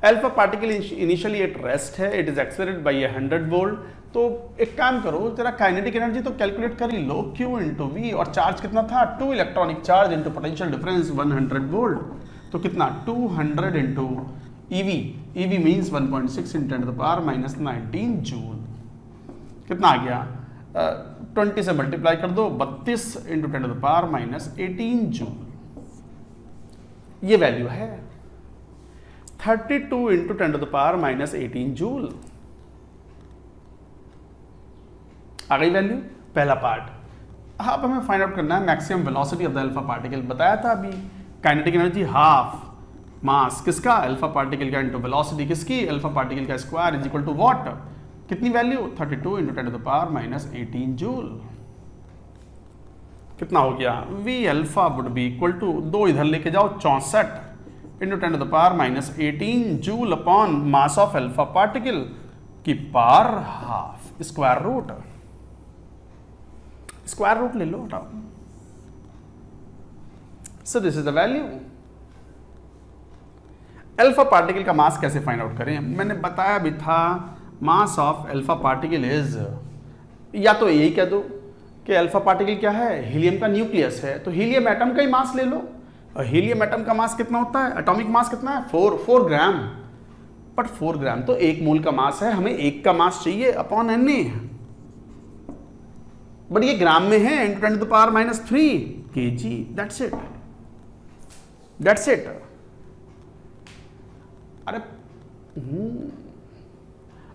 alpha particle initially at rest है, it is accelerated by 100 volt. तो एक काम करो, जरा काइनेटिक एनर्जी तो कैलकुलेट कर ही लो, Q इंटू वी, और चार्ज कितना था 2 electronic charge into potential difference 100 volt, तो कितना 200 into EV, EV means 1.6 × 10⁻19 joule, कितना आ गया 20 से मल्टीप्लाई कर दो, 32 इंटू 10⁻18 जूल, ये वैल्यू है 32 इंटू 10⁻18 जूल। आ गई वैल्यू, पहला पार्ट। अब हमें फाइंड आउट करना है maximum velocity of the alpha particle. बताया था अभी, काइनेटिक एनर्जी हाफ मास किसका, अल्फा पार्टिकल का, इंटू वेलोसिटी किसकी, अल्फा पार्टिकल का square is equal to what, कितनी वैल्यू 32 इंटू 10⁻18 जूल। कितना हो गया, V alpha would be equal to, 2 इधर लेके जाओ, 64 into 10⁻18 joule upon mass of alpha particle की power half, square root, square root ले लो, हटाओ। सो this is the value. Alpha particle का मास कैसे फाइंड आउट करें, मैंने बताया भी था, मास ऑफ अल्फा पार्टिकल इज, या तो यही कह दो कि अल्फा पार्टिकल क्या है, हीलियम का न्यूक्लियस है, तो हीलियम एटम का ही मास ले लो। और हीलियम एटम का मास कितना होता है, एटॉमिक मास कितना है 4 ग्राम, बट 4 ग्राम तो 1 मोल का मास है, हमें 1 का मास चाहिए अपॉन एन ए, बट ये ग्राम में है, into 10⁻³ kg, that's it, that's it. अरे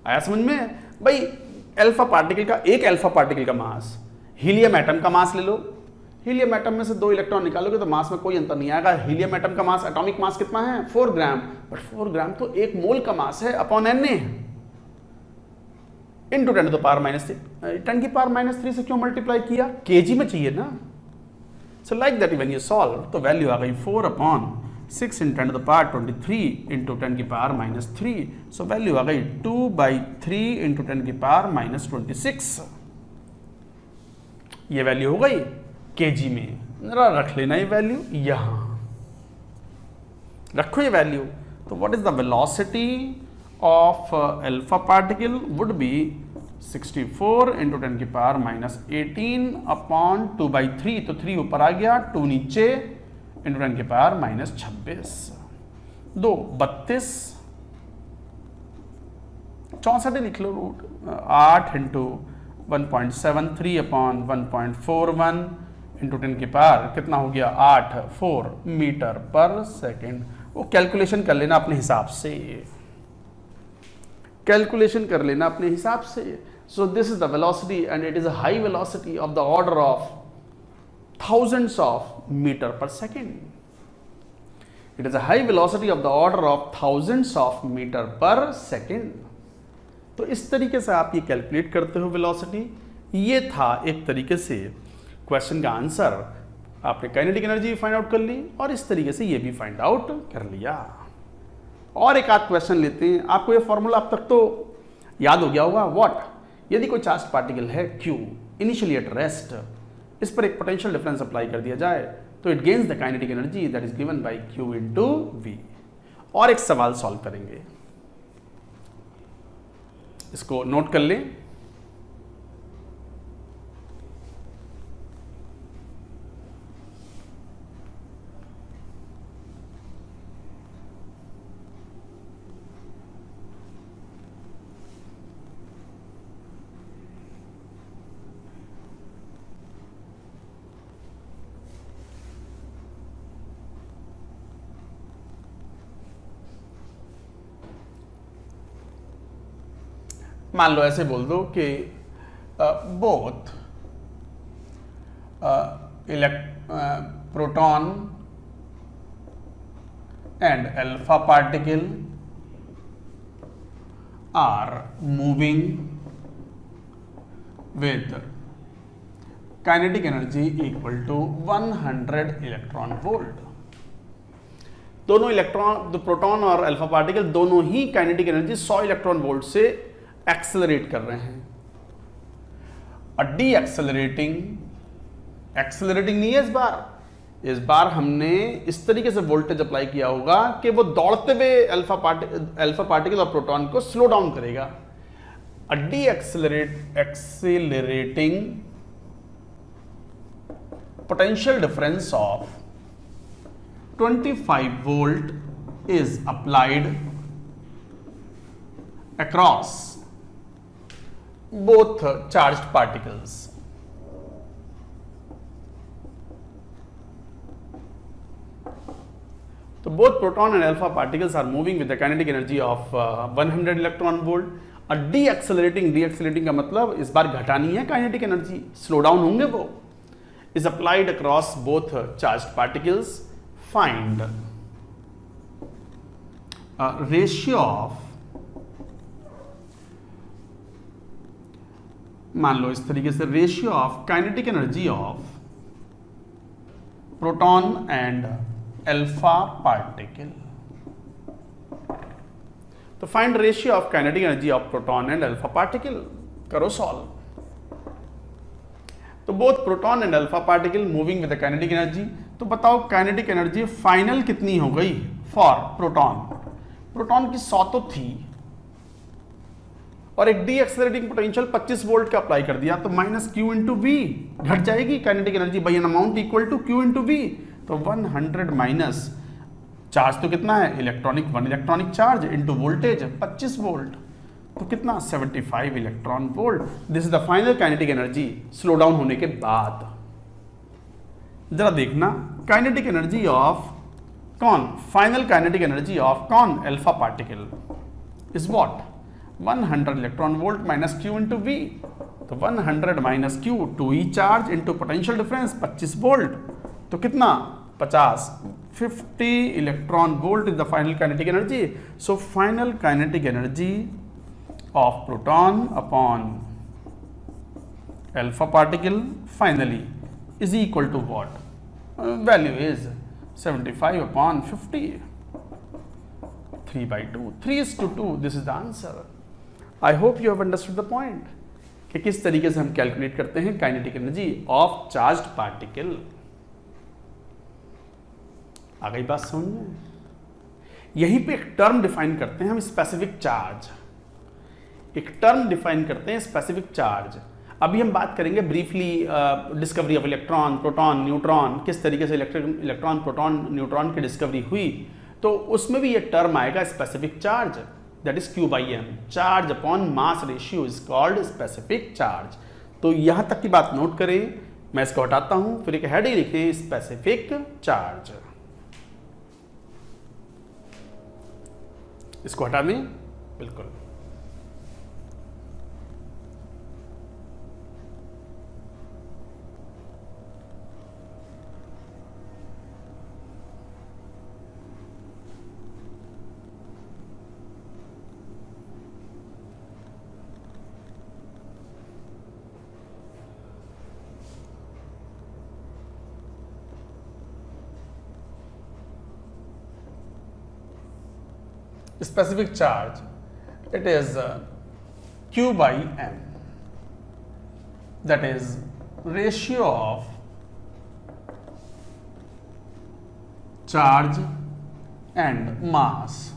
आया समझ में भाई, अल्फा पार्टिकल का, एक अल्फा पार्टिकल का मास, हीलियम एटम का मास ले लो, हीलियम एटम में से 2 इलेक्ट्रॉन निकालोगे तो मास में कोई अंतर नहीं आएगा। हीलियम एटम का मास, एटॉमिक मास कितना है 4 ग्राम, बट 4 ग्राम तो 1 मोल का मास है अपॉन एन ए, इंटू 10⁻³ से क्यों मल्टीप्लाई किया, केजी में चाहिए ना। सो like that when you solve, तो वैल्यू आ गई 4/6 × 10⁻23 इंटू 10⁻³ सो वैल्यू आ गई 2/3 इंटू 10⁻26, ये वैल्यू हो गई केजी में। जरा रख लेना ये वैल्यू, यहां रखो ये वैल्यू। तो what is the velocity of alpha particle would be 64 into 10⁻18 upon 2/3, तो 3 ऊपर आ गया, 2 नीचे, इंटू 10⁻26, 2 32, 64 लिख लो रूट, 8 इंटू 1.73 अपॉन 1.41 इंटू 10⁻, कितना हो गया 8 मीटर पर सेकेंड। वो कैलकुलेशन कर लेना अपने हिसाब से, कैलकुलेशन कर लेना अपने हिसाब से। सो this is the velocity and it is a high velocity of the order of thousands of meter per second. It is a high velocity of the order of thousands of meter per second. तो इस तरीके से आप ये कैलकुलेट करते हो वेलोसिटी। ये था एक तरीके से क्वेश्चन का आंसर। आपने काइनेटिक एनर्जी भी फाइंड आउट कर ली और इस तरीके से ये भी फाइंड आउट कर लिया। और एक आध क्वेश्चन लेते हैं। आपको ये फॉर्मूला अब तक तो याद हो गया होगा। व्हाट, यदि कोई चार्ज पार्टिकल है Q इनिशियली एट रेस्ट, इस पर एक पोटेंशियल डिफरेंस अप्लाई कर दिया जाए तो it gains the kinetic energy that is given by Q into V। और एक सवाल सॉल्व करेंगे, इसको नोट कर लें। मान लो ऐसे बोल दो कि both proton and alpha particle are moving with kinetic energy equal to 100 electron volt. दोनों इलेक्ट्रॉन, प्रोटॉन और अल्फा पार्टिकल दोनों ही काइनेटिक एनर्जी 100 इलेक्ट्रॉन वोल्ट से एक्सेलरेट कर रहे हैं। और डी एक्सेलरेटिंग नहीं है इस बार हमने इस तरीके से वोल्टेज अप्लाई किया होगा कि वो दौड़ते हुए अल्फा पार्टिकल और प्रोटॉन को स्लो डाउन करेगा। D accelerating potential difference of 25 volt is applied across both charged particles. So both proton and alpha particles are moving with the kinetic energy of 100 electron volt. और डीएक्सेलरेटिंग का मतलब इस बार घटानी है काइनेटिक एनर्जी, स्लो डाउन होंगे वो। is applied across both charged particles. Find ratio of, मान लो इस तरीके से, ratio of kinetic energy of proton and alpha particle. तो find ratio of kinetic energy of proton and alpha particle, करो सॉल्व। तो both proton and alpha particle moving with the kinetic energy. तो बताओ काइनेटिक एनर्जी फाइनल कितनी हो गई फॉर प्रोटॉन की 100 तो थी, और एक डी एक्सेलरेटिंग पोटेंशियल 25 वोल्ट का अप्लाई कर दिया, तो माइनस क्यू इंटू वी घट जाएगी kinetic energy by an amount equal to q into we. तो 100 माइनस चार्ज तो कितना है, 1 electronic charge into voltage 25 volt, तो कितना 75 electron volt. This is the final kinetic energy slow down होने के बाद। जरा देखना काइनेटिक एनर्जी ऑफ कौन, फाइनल काइनेटिक एनर्जी ऑफ कौन, alpha particle is what, 100 electron volt minus q into we. तो 100 minus q, 2e charge into potential difference 25 volt, तो कितना 50 electron volt is the final kinetic energy. So final kinetic energy of proton upon alpha particle finally is equal to what? Value is 75 upon 50, 3/2, 3:2. This is the answer. I hope you have understood the point कि किस तरीके से हम कैलकुलेट करते हैं kinetic energy of charged particle. आ गई बात समझ में? यहीं पे एक टर्म डिफाइन करते हैं हम, स्पेसिफिक चार्ज। एक टर्म डिफाइन करते हैं स्पेसिफिक चार्ज। अभी हम बात करेंगे briefly discovery of electron, proton, neutron, किस तरीके से इलेक्ट्रॉन, प्रोटॉन, न्यूट्रॉन की डिस्कवरी हुई, तो उसमें भी ये टर्म आएगा specific charge, that is Q/m। Charge upon mass ratio is called specific charge. तो यहां तक की बात नोट करें, मैं इसको हटाता हूं, फिर एक हेड ही लिखें स्पेसिफिक चार्ज। इसको हटा दें, बिल्कुल। Specific charge, it is Q/m, that is ratio of charge and mass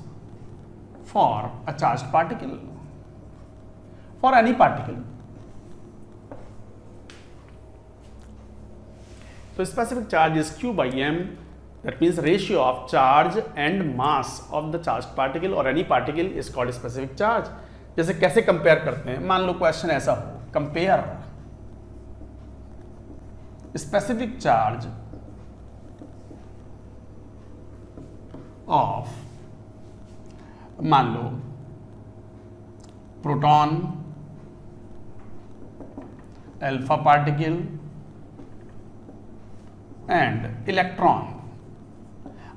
for a charged particle, for any particle. So specific charge is Q/m, that means ratio of charge and mass of the charged particle or any particle is called specific charge. जैसे कैसे कंपेयर करते हैं, मान लो क्वेश्चन ऐसा हो, कंपेयर स्पेसिफिक चार्ज ऑफ, मान लो proton alpha particle and electron.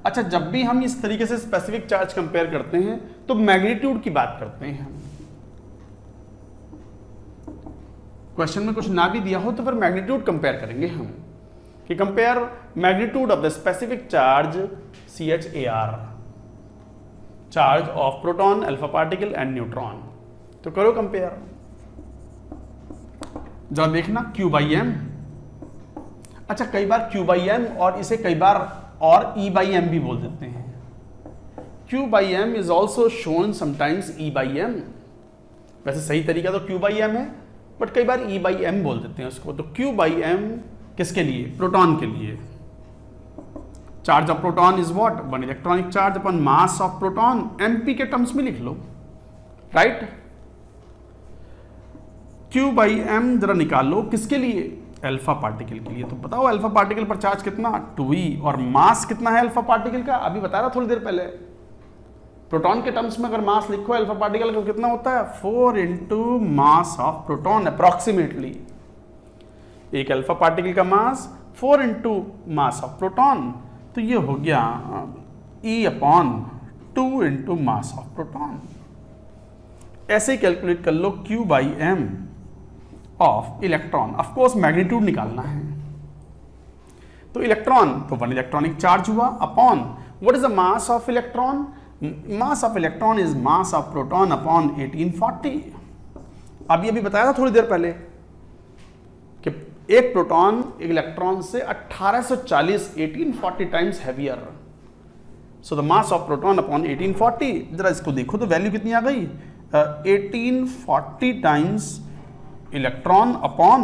अच्छा, जब भी हम इस तरीके से स्पेसिफिक चार्ज कंपेयर करते हैं तो मैग्नीट्यूड की बात करते हैं हम। क्वेश्चन में कुछ ना भी दिया हो तो फिर मैग्नीट्यूड कंपेयर करेंगे हम, कि compare magnitude of the specific charge CHAR, charge of proton, alpha particle and neutron. तो करो कंपेयर, जरा देखना Q/m। अच्छा, कई बार Q/m और इसे कई बार और E/m भी बोल देते हैं। Q/m is also shown sometimes E/m। वैसे सही तरीका तो Q/m है, बट कई बार E/m बोल देते हैं उसको। तो Q/m किसके लिए? प्रोटॉन के लिए। Charge of proton is what? 1 electronic charge upon mass of proton, MP के टर्म्स में लिख लो, राइट। Q/m जरा निकालो किसके लिए? अल्फा पार्टिकल के लिए। तो बताओ अल्फा पार्टिकल पर चार्ज कितना? 2e। और मास कितना है अल्फा पार्टिकल का? अभी बता रहा थोड़ी देर पहले। प्रोटॉन के टर्म्स में अगर मास लिखो अल्फा पार्टिकल का कितना होता है? 4 into mass of proton approximately. एक अल्फा पार्टिकल का मास 4 इंटू मास ऑफ प्रोटॉन, तो ये हो गया E/2 into mass of proton. ऐसे ही कैलकुलेट कर लो Q/m of electron. Of course magnitude निकालना है। तो इलेक्ट्रॉन, तो 1 इलेक्ट्रॉनिक चार्ज हुआ upon what is the mass of electron? Mass of electron is mass of proton upon 1840। अभी बताया था थोड़ी देर पहले कि एक प्रोटॉन एक इलेक्ट्रॉन से 1840 times heavier. So the mass of proton upon 1840। जरा इसको देखो तो वैल्यू कितनी आ गई? 1840 times electron upon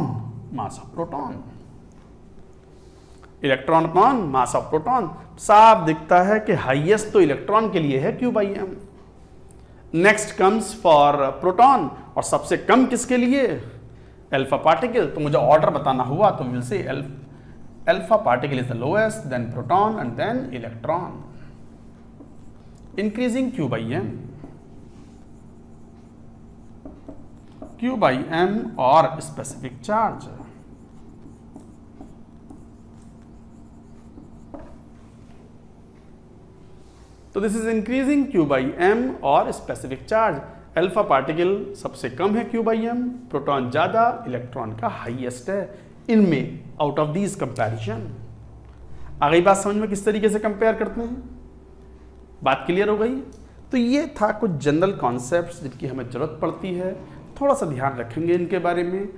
mass of proton. Electron upon mass of proton. साफ दिखता है कि हाईएस्ट तो इलेक्ट्रॉन के लिए है Q/m। Next comes for proton, और सबसे कम किसके लिए? Alpha particle. तो मुझे ऑर्डर बताना हुआ तो will say alpha particle is the lowest, then proton and then electron. Increasing Q/m। Q/m और स्पेसिफिक चार्ज। तो दिस इज इंक्रीजिंग Q/m और स्पेसिफिक चार्ज। अल्फा पार्टिकल सबसे कम है Q/m, प्रोटॉन ज्यादा, इलेक्ट्रॉन का हाईएस्ट है इनमें, आउट ऑफ दीज कंपैरिजन। आ गई बात समझ में किस तरीके से कंपेयर करते हैं? बात क्लियर हो गई? तो ये था कुछ जनरल कॉन्सेप्ट्स जिनकी हमें जरूरत पड़ती है, थोड़ा सा ध्यान रखेंगे इनके बारे में।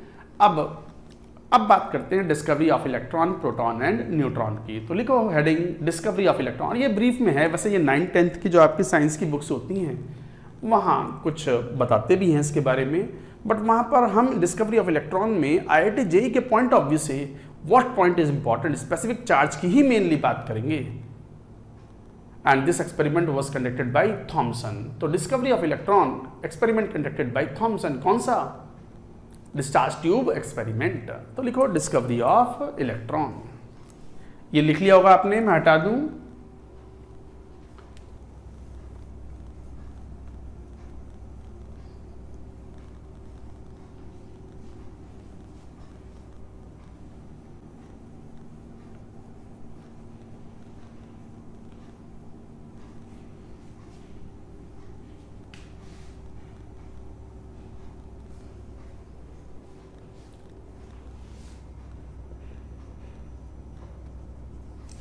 अब बात करते हैं discovery of electron, proton and neutron की। तो लिखो हेडिंग डिस्कवरी ऑफ इलेक्ट्रॉन। ये ब्रीफ में है, वैसे ये 9th 10th की जो आपकी साइंस की बुक्स होती हैं वहाँ कुछ बताते भी हैं इसके बारे में, बट वहाँ पर हम डिस्कवरी ऑफ इलेक्ट्रॉन में IIT JEE के पॉइंट ऑफ व्यू से what point is important, specific charge की ही मेनली बात करेंगे। And this experiment was conducted by Thomson. तो discovery of electron experiment conducted by Thomson. कौन सा? Discharge tube experiment. तो लिखो डिस्कवरी ऑफ इलेक्ट्रॉन। ये लिख लिया होगा आपने, मैं हटा दूं।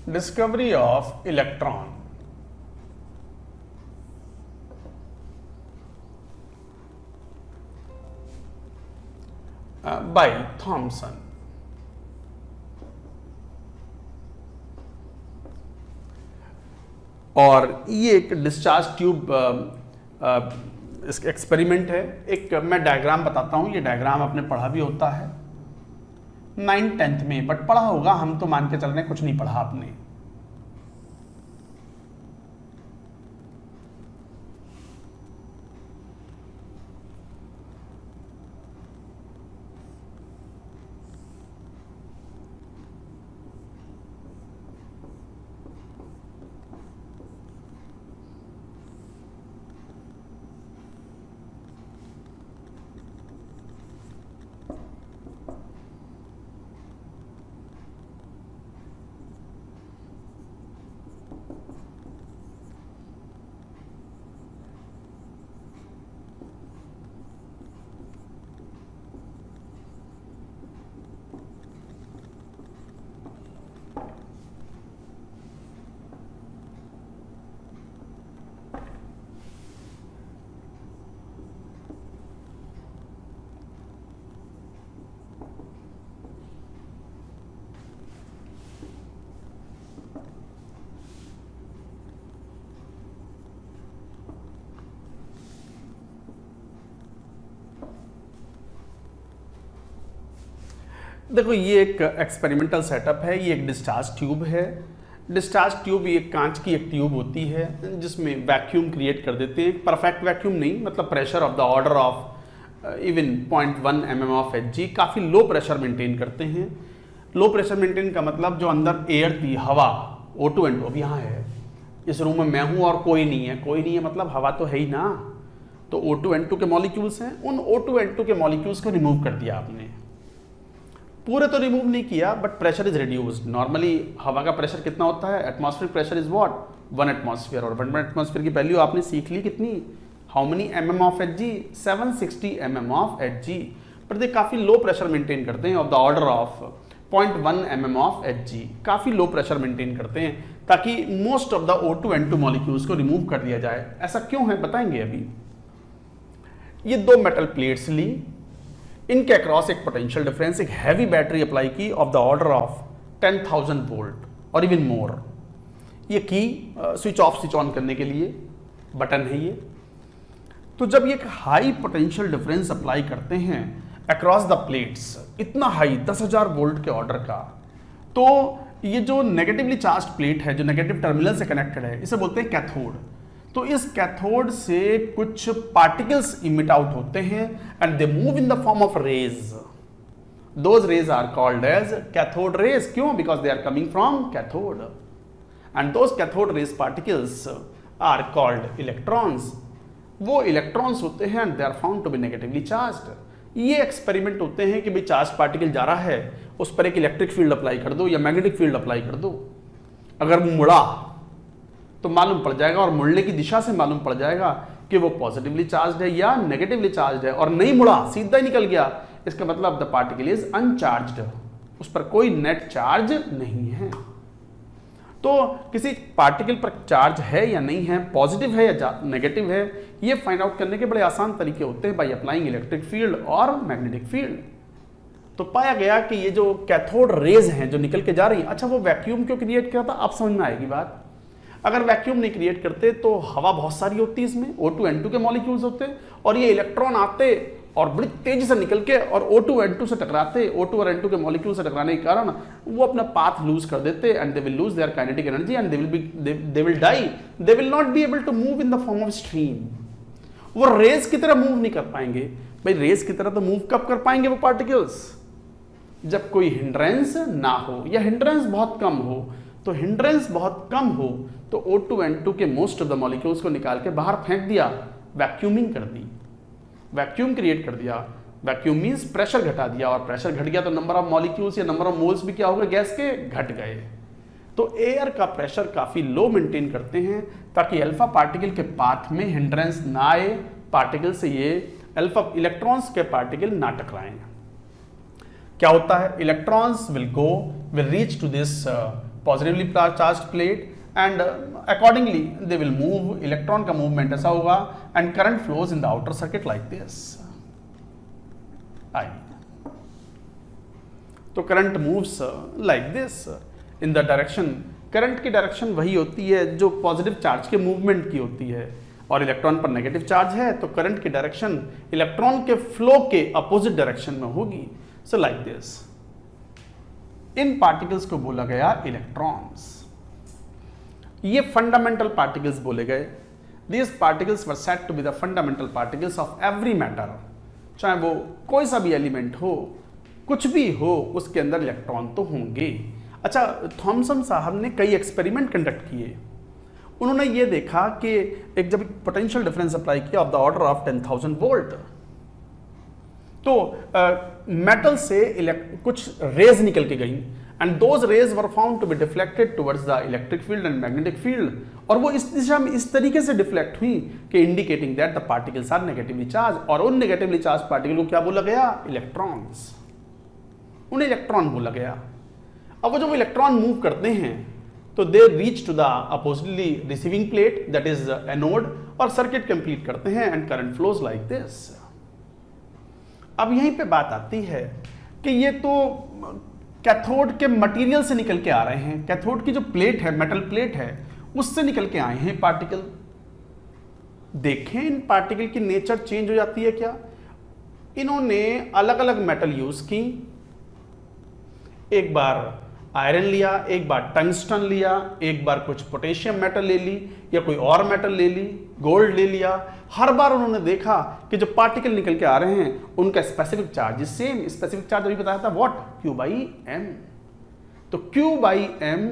Discovery of electron. By Thomson. और ये एक डिस्चार्ज ट्यूब एक्सपेरिमेंट है। एक मैं डायग्राम बताता हूँ, ये डायग्राम आपने पढ़ा भी होता है 9th 10th में, बट पढ़ा होगा, हम तो मान के चल रहे हैं कुछ नहीं पढ़ा आपने। देखो ये एक एक्सपेरिमेंटल सेटअप है, ये एक डिस्चार्ज ट्यूब है। डिस्चार्ज ट्यूब ये कांच की एक ट्यूब होती है जिसमें वैक्यूम क्रिएट कर देते हैं, परफेक्ट वैक्यूम नहीं, मतलब pressure of the order of even 0.1 mm of Hg, काफ़ी लो प्रेशर मेंटेन करते हैं। लो प्रेशर मेंटेन का मतलब जो अंदर एयर थी, हवा, O2 N2, अब यहाँ है इस रूम में मैं हूँ और कोई नहीं है, कोई नहीं है मतलब हवा तो है ही ना, तो O2 N2 के मॉलिक्यूल्स हैं, उन O2 N2 के मॉलिक्यूल्स को रिमूव कर दिया आपने। पूरे तो रिमूव नहीं किया but pressure is reduced. Normally हवा का प्रेशर कितना होता है, atmospheric pressure is what 1 atmosphere, और 1 एटमॉस्फेयर की वैल्यू आपने सीख ली कितनी, how many mm of Hg, 760 mm of Hg। पर ये काफ़ी लो प्रेशर मेंटेन करते हैं of the order of 0.1 mm of Hg, काफ़ी लो प्रेशर मेंटेन करते हैं ताकि most of the O2 N2 molecules को रिमूव कर दिया जाए। ऐसा क्यों है बताएंगे अभी। ये दो मेटल प्लेट्स ली, इनके अक्रॉस एक पोटेंशियल डिफरेंस, एक हैवी बैटरी अप्लाई की of the order of 10,000 volt और इवन मोर। ये की स्विच ऑफ स्विच ऑन करने के लिए बटन है ये। तो जब ये एक हाई पोटेंशियल डिफरेंस अप्लाई करते हैं अक्रॉस द प्लेट्स, इतना हाई 10,000 वोल्ट के ऑर्डर का, तो ये जो नेगेटिवली चार्ज प्लेट है, जो नेगेटिव टर्मिनल से कनेक्टेड है, इसे बोलते हैं कैथोड। तो इस कैथोड से कुछ पार्टिकल्स इमिट आउट होते हैं and they move in the form of rays. Those rays are called as cathode rays. क्यों? Because they are coming from cathode and those cathode rays particles are called electrons. वो इलेक्ट्रॉन्स होते हैं and they are found to be negatively charged. ये एक्सपेरिमेंट होते हैं कि भाई चार्ज पार्टिकल जा रहा है, उस पर एक इलेक्ट्रिक फील्ड अप्लाई कर दो या मैग्नेटिक फील्ड अप्लाई कर दो। अगर वो मुड़ा तो मालूम पड़ जाएगा, और मुड़ने की दिशा से मालूम पड़ जाएगा कि वो पॉजिटिवली चार्ज्ड है या नेगेटिवली चार्ज्ड है। और नहीं मुड़ा, सीधा ही निकल गया, इसका मतलब द पार्टिकल इज अनचार्ज्ड, उस पर कोई नेट चार्ज नहीं है। तो किसी पार्टिकल पर चार्ज है या नहीं है, पॉजिटिव है या नेगेटिव है, ये फाइंड आउट करने के बड़े आसान तरीके होते हैं बाय अप्लाइंग इलेक्ट्रिक फील्ड और मैग्नेटिक फील्ड। तो पाया गया कि ये जो कैथोड रेज हैं जो निकल के जा रही हैं, अच्छा वो वैक्यूम क्यों क्रिएट किया था, आप समझ में आएगी बात। अगर वैक्यूम नहीं क्रिएट करते तो हवा बहुत सारी होती, इसमें O2 N2 के मॉलिक्यूल्स होते और ये इलेक्ट्रॉन आते और बड़ी तेजी से निकल के और O2 N2 से टकराते। O2 और N2 के मॉलिक्यूल से टकराने के कारण वो अपना पाथ लूज कर देते and they will lose their kinetic energy and they will die, they will not be able to move in the form of stream. वो रेज की तरह मूव नहीं कर पाएंगे। भाई रेज की तरह तो मूव कब कर पाएंगे वो पार्टिकल्स, जब कोई हिंड्रेंस ना हो या हिंड्रेंस बहुत कम हो। तो हिंड्रेंस बहुत कम हो तो O2 N2 के मोस्ट ऑफ द मॉलिक्यूल्स को निकाल के बाहर फेंक दिया, वैक्यूमिंग कर दी, वैक्यूम क्रिएट कर दिया। वैक्यूम मींस प्रेशर घटा दिया, और प्रेशर घट गया तो नंबर ऑफ मॉलिक्यूल्स या नंबर ऑफ मोल्स भी क्या हो गए, गैस के घट गए। तो एयर का प्रेशर काफी लो मेंटेन करते हैं ताकि अल्फा पार्टिकल के पाथ में हिंड्रेंस ना आए, पार्टिकल से ये अल्फा इलेक्ट्रॉन्स के पार्टिकल ना टकराएं। क्या होता है, electrons will reach to this positively charged plate and accordingly they will move. Electron का मूवमेंट ऐसा होगा and current flows in the outer circuit like this. तो current moves like this in the direction, current की डायरेक्शन वही होती है जो पॉजिटिव चार्ज के मूवमेंट की होती है, और इलेक्ट्रॉन पर नेगेटिव चार्ज है तो करंट की डायरेक्शन इलेक्ट्रॉन के फ्लो के अपोजिट डायरेक्शन में होगी। So like this, in particles को बोला गया इलेक्ट्रॉन्स। ये फंडामेंटल पार्टिकल्स बोले गए। These particles were said to be the fundamental particles of every matter। चाहे वो कोई सा भी एलिमेंट हो, कुछ भी हो, उसके अंदर इलेक्ट्रॉन तो होंगे। अच्छा, थॉमसन साहब ने कई एक्सपेरिमेंट कंडक्ट किए। उन्होंने ये देखा कि एक जब पोटेंशियल डिफरेंस अप्लाई किया of the order of 10,000 volt, तो मेटल से कुछ रेज निकल के गई and those rays were found to be deflected towards the electric field and magnetic field, और वो इस दिशा में इस तरीके से डिफ्लेक्ट हुई कि indicating that the particles are negatively charge. और उन नेगेटिवली चार्ज पार्टिकल को क्या बोला गया, इलेक्ट्रॉन्स। उन्हें इलेक्ट्रॉन बोला गया। अब वो जब इलेक्ट्रॉन मूव करते हैं तो they reach to the oppositely receiving plate that is anode, और सर्किट कंप्लीट करते हैं and current flows like this. अब यहीं पे बात आती है कि ये तो कैथोड के मटेरियल से निकल के आ रहे हैं, कैथोड की जो प्लेट है, मेटल प्लेट है, उससे निकल के आए हैं पार्टिकल। देखें इन पार्टिकल की नेचर चेंज हो जाती है क्या। इन्होंने अलग अलग मेटल यूज की, एक बार आयरन लिया, एक बार टंगस्टन लिया, एक बार कुछ पोटेशियम मेटल ले ली या कोई और मेटल ले ली, गोल्ड ले लिया, हर बार उन्होंने देखा कि जो पार्टिकल निकल के आ रहे हैं उनका specific charge same. Specific charge अभी बताया था व्हाट, Q बाई एम। तो Q by m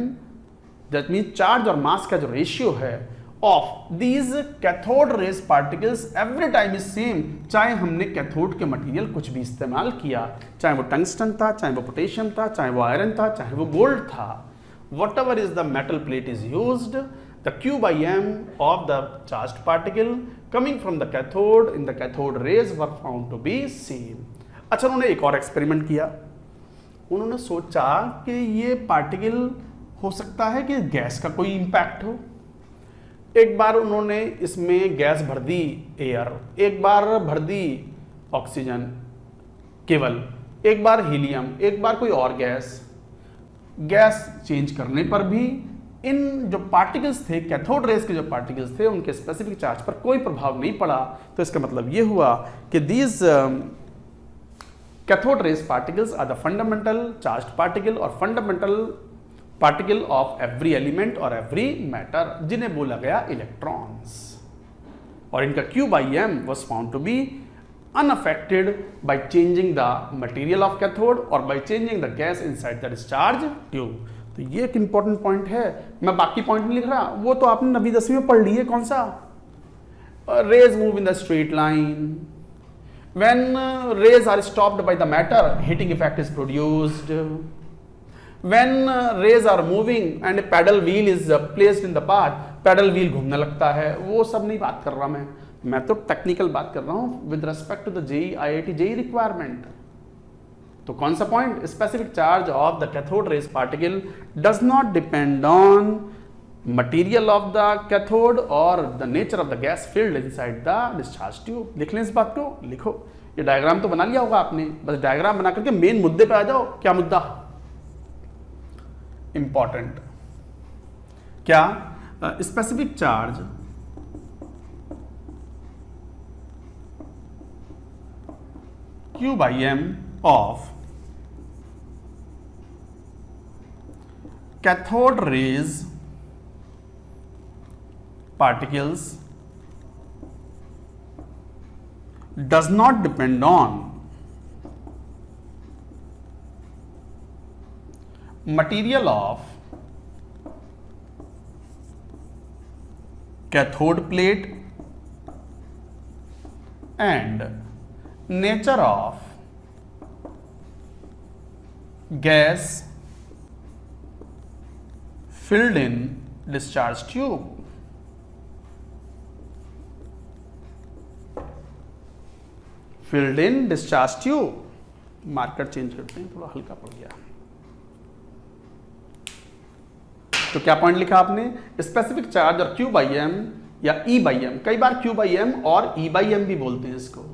that mean charge और मास का जो रेशियो है of these cathode rays particles every time is same, चाहे हमने कैथोड के मटेरियल कुछ भी इस्तेमाल किया, चाहे वो टंगस्टन था, चाहे वो पोटेशियम था, चाहे वो आयरन था, चाहे वो गोल्ड था, what ever is the metal plate is used, the Q by m of the charged particle coming from the cathode in the cathode rays were found to be same। अच्छा, उन्होंने एक और एक्सपेरिमेंट किया। उन्होंने सोचा कि ये पार्टिकल हो सकता है कि गैस का कोई इंपैक्ट हो। एक बार उन्होंने इसमें गैस भर दी एयर, एक बार भर दी ऑक्सीजन केवल, एक बार हीलियम, एक बार कोई और गैस। गैस चेंज करने पर भी इन जो पार्टिकल्स थे, कैथोड रेस के जो पार्टिकल्स थे, उनके स्पेसिफिक चार्ज पर कोई प्रभाव नहीं पड़ा। तो इसका मतलब ये हुआ कि these cathode rays particles are the fundamental charged particle और fundamental particle of every element और एवरी मैटर, जिन्हें बोला गया इलेक्ट्रॉन्स। और इनका Q by M was found to be unaffected by changing the material of cathode or by changing the gas inside the discharge tube। तो ये एक इंपॉर्टेंट पॉइंट है। मैं बाकी पॉइंट नहीं लिख रहा, वो तो आपने 9वीं 10वीं में पढ़ ली है। कौन सा? Rays move in the straight line, when rays are stopped by the matter heating effect is produced, when rays are moving and paddle wheel is placed in the path, paddle wheel घूमने लगता है। वो सब नहीं बात कर रहा मैं तो टेक्निकल बात कर रहा हूं with respect to the JEE IIT JEE requirement. तो कौन सा point? Specific charge of the cathode rays particle does not depend on material of the cathode और the nature of the gas filled inside the discharge tube. लिख लें इस बात को, लिखो। ये डायग्राम तो बना लिया होगा आपने, बस डायग्राम बना करके मेन मुद्दे पे आ जाओ। क्या मुद्दा? इंपॉर्टेंट क्या? Specific charge Q by m of cathode rays particles does not depend on material of cathode plate and nature of gas filled in discharge tube। filled in discharge tube, marker change करते हैं, थोड़ा हल्का पड़ गया। तो क्या पॉइंट लिखा आपने? स्पेसिफिक चार्ज और Q बाई एम या E बाई एम, कई बार Q बाई एम और E बाई एम भी बोलते हैं इसको।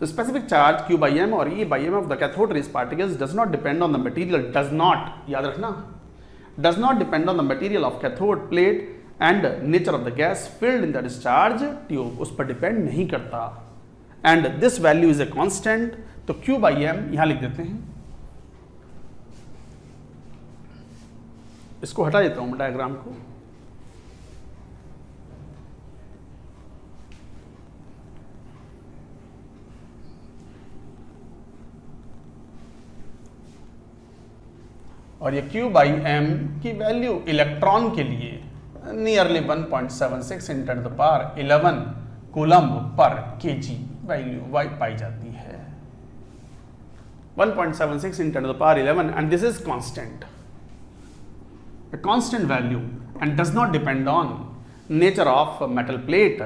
तो specific charge Q by m और E by m of the cathode rays particles does not depend on the material, does not, याद रखना, does not depend on the material of cathode plate and nature of the gas filled in the discharge tube, उस पर डिपेंड नहीं करता। And this value is a constant. तो Q बाई एम यहां लिख देते हैं, इसको हटा देता हूं मैं डायग्राम को। और ये Q बाई एम की वैल्यू इलेक्ट्रॉन के लिए नियरली 1.76 × 10⁻11 कूलम्ब पर kg वैल्यू पाई जाती है। 1.76 × 10⁻11 and this is constant, a constant value and does not depend on nature of metal plate,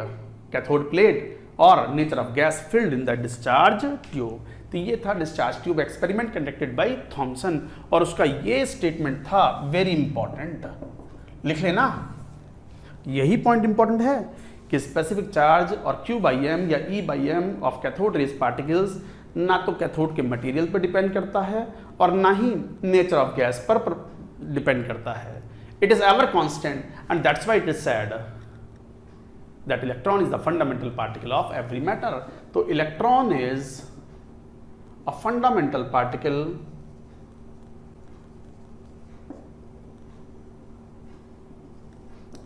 cathode plate or nature of gas filled in the discharge tube। तो ये था discharge tube experiment conducted by Thomson और उसका ये स्टेटमेंट था वेरी इंपॉर्टेंट, लिख लेना। यही पॉइंट इंपॉर्टेंट है कि स्पेसिफिक चार्ज और Q बाई एम या E by m of cathode rays particles ना तो कैथोड के मटेरियल पर डिपेंड करता है और ना ही नेचर ऑफ गैस पर डिपेंड करता है। It is ever constant and that's why it is said that electron is the fundamental particle of every matter. तो electron is a fundamental particle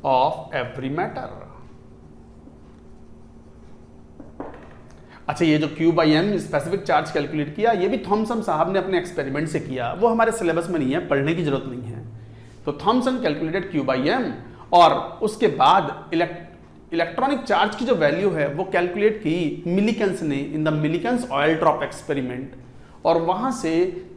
of every matter. अच्छा, ये जो Q by M specific charge calculate किया, ये भी थॉमसन साहब ने अपने एक्सपेरिमेंट से किया, वो हमारे सिलेबस में नहीं है, पढ़ने की जरूरत नहीं है। तो Thomson calculated Q by m, और उसके बाद इलेक्ट्रॉनिक चार्ज की जो वैल्यू है वो कैलकुलेट की मिलिकन्स ने in the Millikan's oil drop experiment, और वहां से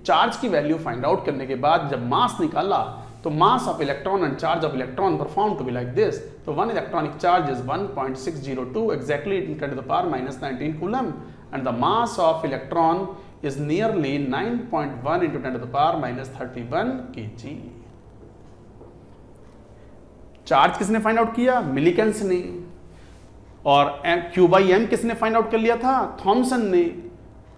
चार्ज की वैल्यू फाइंड आउट करने के बाद जब मास निकाला तो mass of electron and charge of electron perform to be like this. तो one electronic charge is 1.602 exactly 10 to the power minus 19 coulomb, and the mass of electron is nearly 9.1 into 10 to the power minus 31 kg। Charge किसने फाइंड आउट किया? मिलिकन्स ने। और Q बाई एम किसने फाइंड आउट कर लिया था? थॉमसन ने।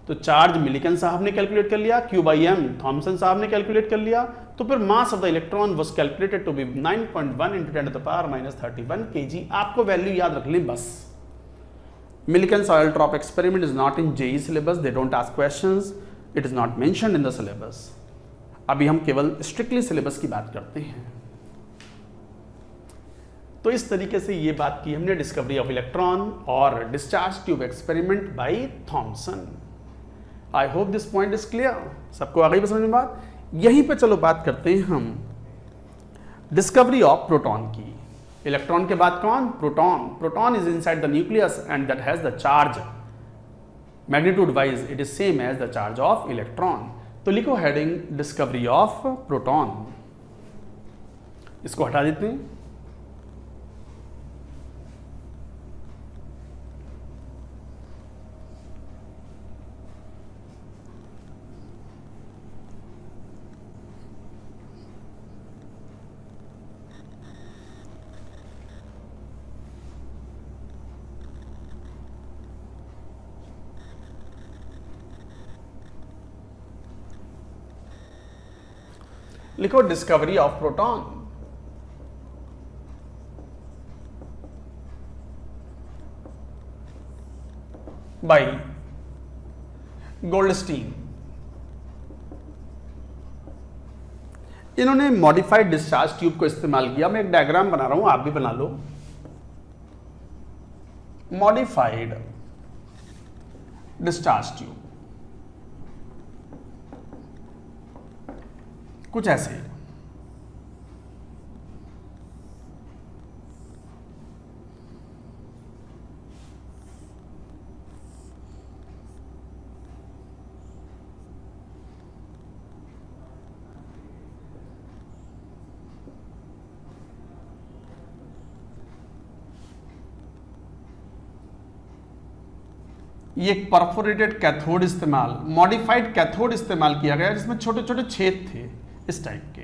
तो चार्ज मिलिकन साहब ने कैलकुलेट कर लिया, Q बाई एम थॉमसन साहब ने कैलकुलेट कर लिया, तो फिर mass of the electron was calculated to be 9.1 into 10 to the power minus 31 kg। आपको वैल्यू याद रख लें बस। Millikan's oil drop experiment is not in JEE syllabus, they don't ask questions, it is not mentioned in the syllabus. अभी हम केवल स्ट्रिक्टली सिलेबस की बात करते हैं। तो इस तरीके से ये बात की हमने डिस्कवरी ऑफ इलेक्ट्रॉन और discharge tube experiment by Thomson. I hope this point is clear. सबको आ गई समझ में बात? यहीं पे चलो बात करते हैं हम डिस्कवरी ऑफ प्रोटॉन की। इलेक्ट्रॉन के बाद कौन? Proton. Proton is inside the nucleus and that has the charge magnitude wise it is same as the charge of electron. तो लिखो हेडिंग डिस्कवरी ऑफ प्रोटॉन। इसको हटा देते हैं। लिखो discovery of proton. By Goldstein. इन्होंने मॉडिफाइड डिस्चार्ज ट्यूब को इस्तेमाल किया। मैं एक डायग्राम बना रहा हूं, आप भी बना लो। मॉडिफाइड डिस्चार्ज ट्यूब कुछ ऐसे। ये एक परफोरेटेड कैथोड इस्तेमाल, मॉडिफाइड कैथोड इस्तेमाल किया गया जिसमें छोटे छोटे छेद थे इस टाइप के।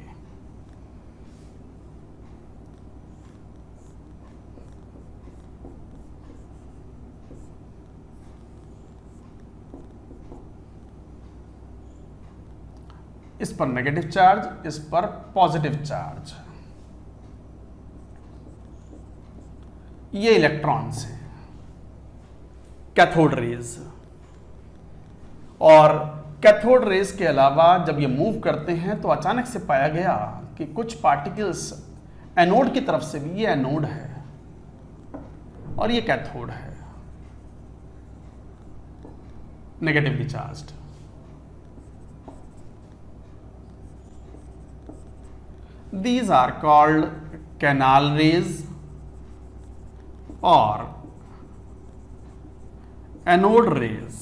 इस पर नेगेटिव चार्ज, इस पर पॉजिटिव चार्ज। ये इलेक्ट्रॉन्स हैं, कैथोड रेज। और कैथोड रेज के अलावा जब ये मूव करते हैं तो अचानक से पाया गया कि कुछ पार्टिकल्स एनोड की तरफ से भी, ये एनोड है और ये कैथोड है, negatively charged. These are called canal rays or anode rays.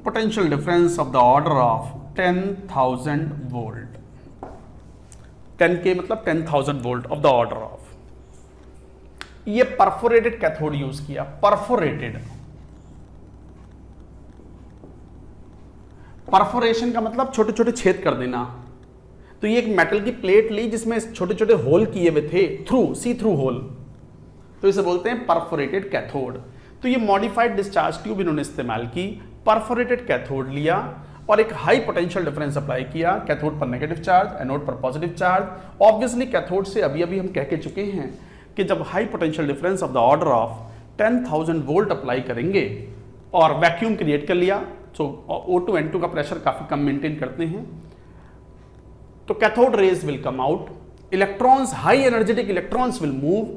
Potential difference of the order of 10,000 volt. 10K मतलब 10,000 volt of the order of. ये परफोरेटेड कैथोड यूज किया, परफोरेटेड। परफोरेशन का मतलब छोटे छोटे छेद कर देना। तो ये एक मेटल की प्लेट ली जिसमें छोटे छोटे होल किए हुए थे, थ्रू, सी थ्रू होल, तो इसे बोलते हैं परफोरेटेड कैथोड। तो ये मॉडिफाइड डिस्चार्ज ट्यूब इन्होंने इस्तेमाल की, परफोरेटेड कैथोड लिया और एक हाई पोटेंशियल डिफरेंस अप्लाई किया, कैथोड पर नेगेटिव चार्ज, एनोड पर पॉजिटिव चार्ज। ऑब्वियसली कैथोड से अभी अभी हम कह के चुके हैं कि जब high potential difference of the order of 10,000 volt apply करेंगे और वैक्यूम क्रिएट कर लिया, तो O2 N2 का प्रेशर काफी कम मेंटेन करते हैं, तो cathode rays will come out, electrons, high energetic electrons will move.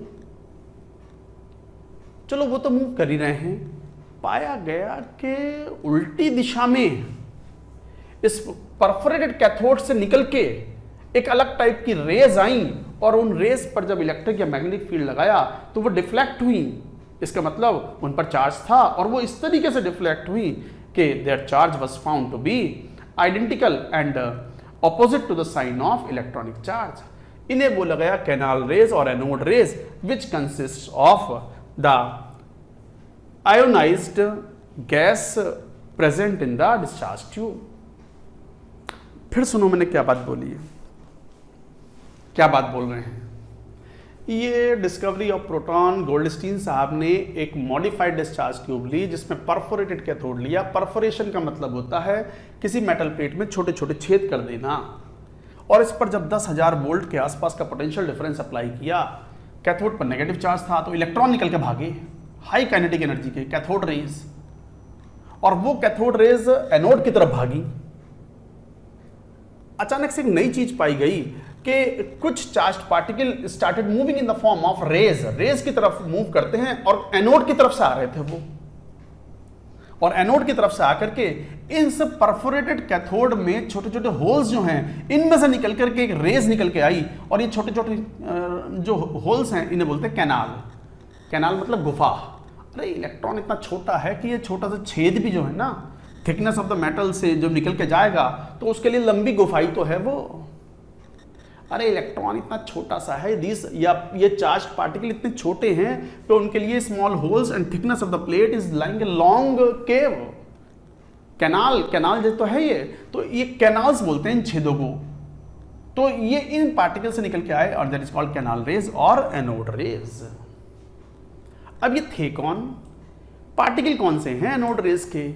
चलो वो तो मूव कर ही रहे हैं, पाया गया कि उल्टी दिशा में इस परफोरेटेड कैथोड से निकल के एक अलग टाइप की रेज आई, और उन रेज पर जब इलेक्ट्रिक या मैग्नेटिक फील्ड लगाया तो वो डिफ्लेक्ट हुई। इसका मतलब उन पर चार्ज था और वो इस तरीके से डिफ्लेक्ट हुई कि their charge was found to be identical and opposite to the sign of electronic charge. इन्हें बोला गया कैनाल रेज और anode rays, which consist of the ionized gas present in the discharge tube. फिर सुनो मैंने क्या बात बोली है, क्या बात बोल रहे हैं। ये डिस्कवरी ऑफ प्रोटॉन, गोल्डस्टीन साहब ने एक मॉडिफाइड डिस्चार्ज ट्यूब ली जिसमें परफोरेटेड कैथोड लिया। परफोरेशन का मतलब होता है किसी मेटल प्लेट में छोटे छोटे छेद कर देना, और इस पर जब 10,000 वोल्ट के आसपास का पोटेंशियल डिफरेंस अप्लाई किया, कैथोड पर नेगेटिव चार्ज था तो इलेक्ट्रॉन निकल के भागे हाई काइनेटिक एनर्जी के कैथोड रेज, और वो कैथोड रेज एनोड की तरफ भागी। अचानक से एक नई चीज पाई गई कि कुछ charged particle started moving in the form of rays, rays की तरफ मूव करते हैं, और एनोड की तरफ से आ रहे थे वो, और एनोड की तरफ से आकर के इन सब परफोरेटेड कैथोड में छोटे छोटे होल्स जो हैं, इनमें से निकल करके एक रेज निकल के आई, और ये छोटे छोटे जो होल्स हैं इन्हें बोलते हैं कैनाल। कैनाल मतलब गुफा। अरे इलेक्ट्रॉन इतना छोटा है कि ये छोटा सा छेद भी जो है ना, थिकनेस ऑफ द मेटल से जो निकल के जाएगा तो उसके लिए लंबी गुफाई तो है वो। अरे इलेक्ट्रॉन इतना छोटा सा है, ये चार्ज पार्टिकल इतने छोटे हैं तो उनके लिए small holes and thickness of the plate is lying a long cave. Canal जो तो है ये, तो ये कैनाल्स बोलते हैं इन छेदों को। तो ये इन पार्टिकल से निकल के आए और that is called canal rays और एनोड रेज। अब ये थे कौन, पार्टिकल कौन से हैं एनोड रेज के?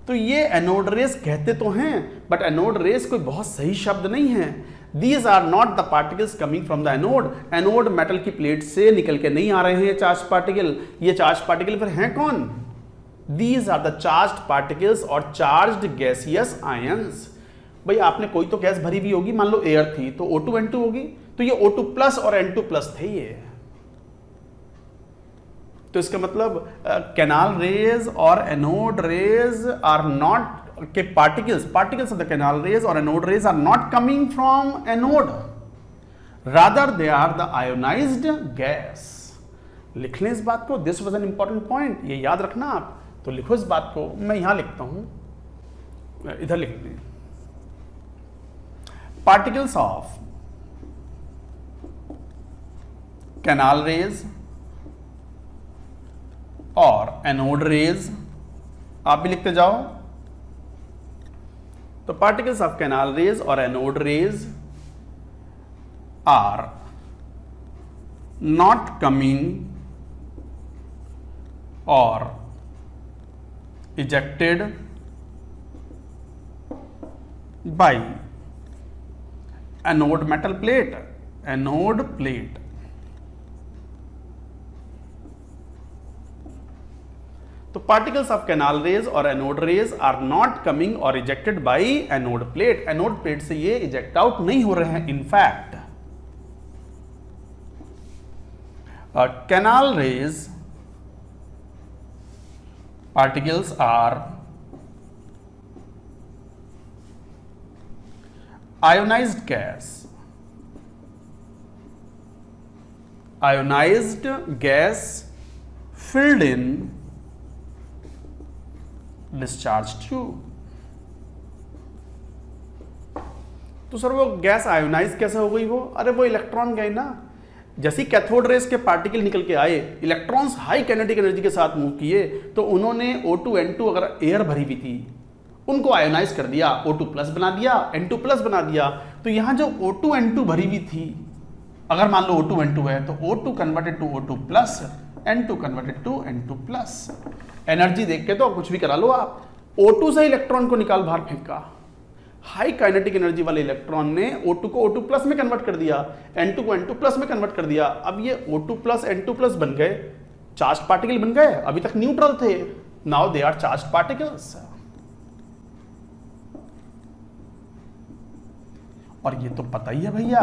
तो ये एनोड रेज कहते तो हैं, बट एनोड रेज कोई बहुत सही शब्द नहीं है। These are not the particles coming from the anode. Anode metal की प्लेट से निकल के नहीं आ रहे हैं चार्ज पार्टिकल। ये चार्ज पार्टिकल फिर हैं कौन? These are the charged particles और charged gaseous ions। भाई आपने कोई तो गैस भरी हुई होगी, मान लो एयर थी तो O2N2 होगी, तो ये O2 प्लस और N2 प्लस थे ये। तो इसका मतलब कैनाल रेज और एनोड रेज आर नॉट के particles of the canal rays or anode rays are not coming from anode, rather they are the ionized gas। लिख लें इस बात को, this was an important point, ये याद रखना आप। तो लिखो इस बात को, मैं यहां लिखता हूं, इधर लिख लें। particles of canal rays और एनोड रेज, आप भी लिखते जाओ। तो पार्टिकल्स ऑफ कैनाल रेज और anode rays are not coming और ejected by anode metal plate, anode plate. तो पार्टिकल्स ऑफ कैनाल रेज और anode rays are not coming और ejected by anode plate. Anode plate से ये इजेक्ट आउट नहीं हो रहे हैं। In fact canal rays particles are ionized gas, ionized gas filled in discharge tube. तो सर वो गैस आयोनाइज कैसे हो गई वो? अरे वो इलेक्ट्रॉन गए ना, जैसे कैथोड रेस के पार्टिकल निकल के आए, इलेक्ट्रॉन्स हाई काइनेटिक एनर्जी के साथ मूव किए, तो उन्होंने O2N2 अगर एयर भरी हुई थी उनको आयोनाइज कर दिया, O2 प्लस बना दिया, N2 प्लस बना दिया। तो यहां जो O2N2 भरी हुई थी, अगर मान लो O2N2 है तो O2 converted to O2 plus, N2 converted to N2 plus. Energy देख के तो कुछ भी करा लो आप, O2 से इलेक्ट्रॉन को निकाल बाहर फेंका, हाई काइनेटिक एनर्जी वाले इलेक्ट्रॉन ने O2 को O2 प्लस में कन्वर्ट कर दिया, N2 को N2 प्लस में कन्वर्ट कर दिया। अब ये O2 प्लस N2 प्लस बन गए, चार्ज पार्टिकल बन गए। अभी तक न्यूट्रल थे, now they are charge particles. और ये तो पता ही है भैया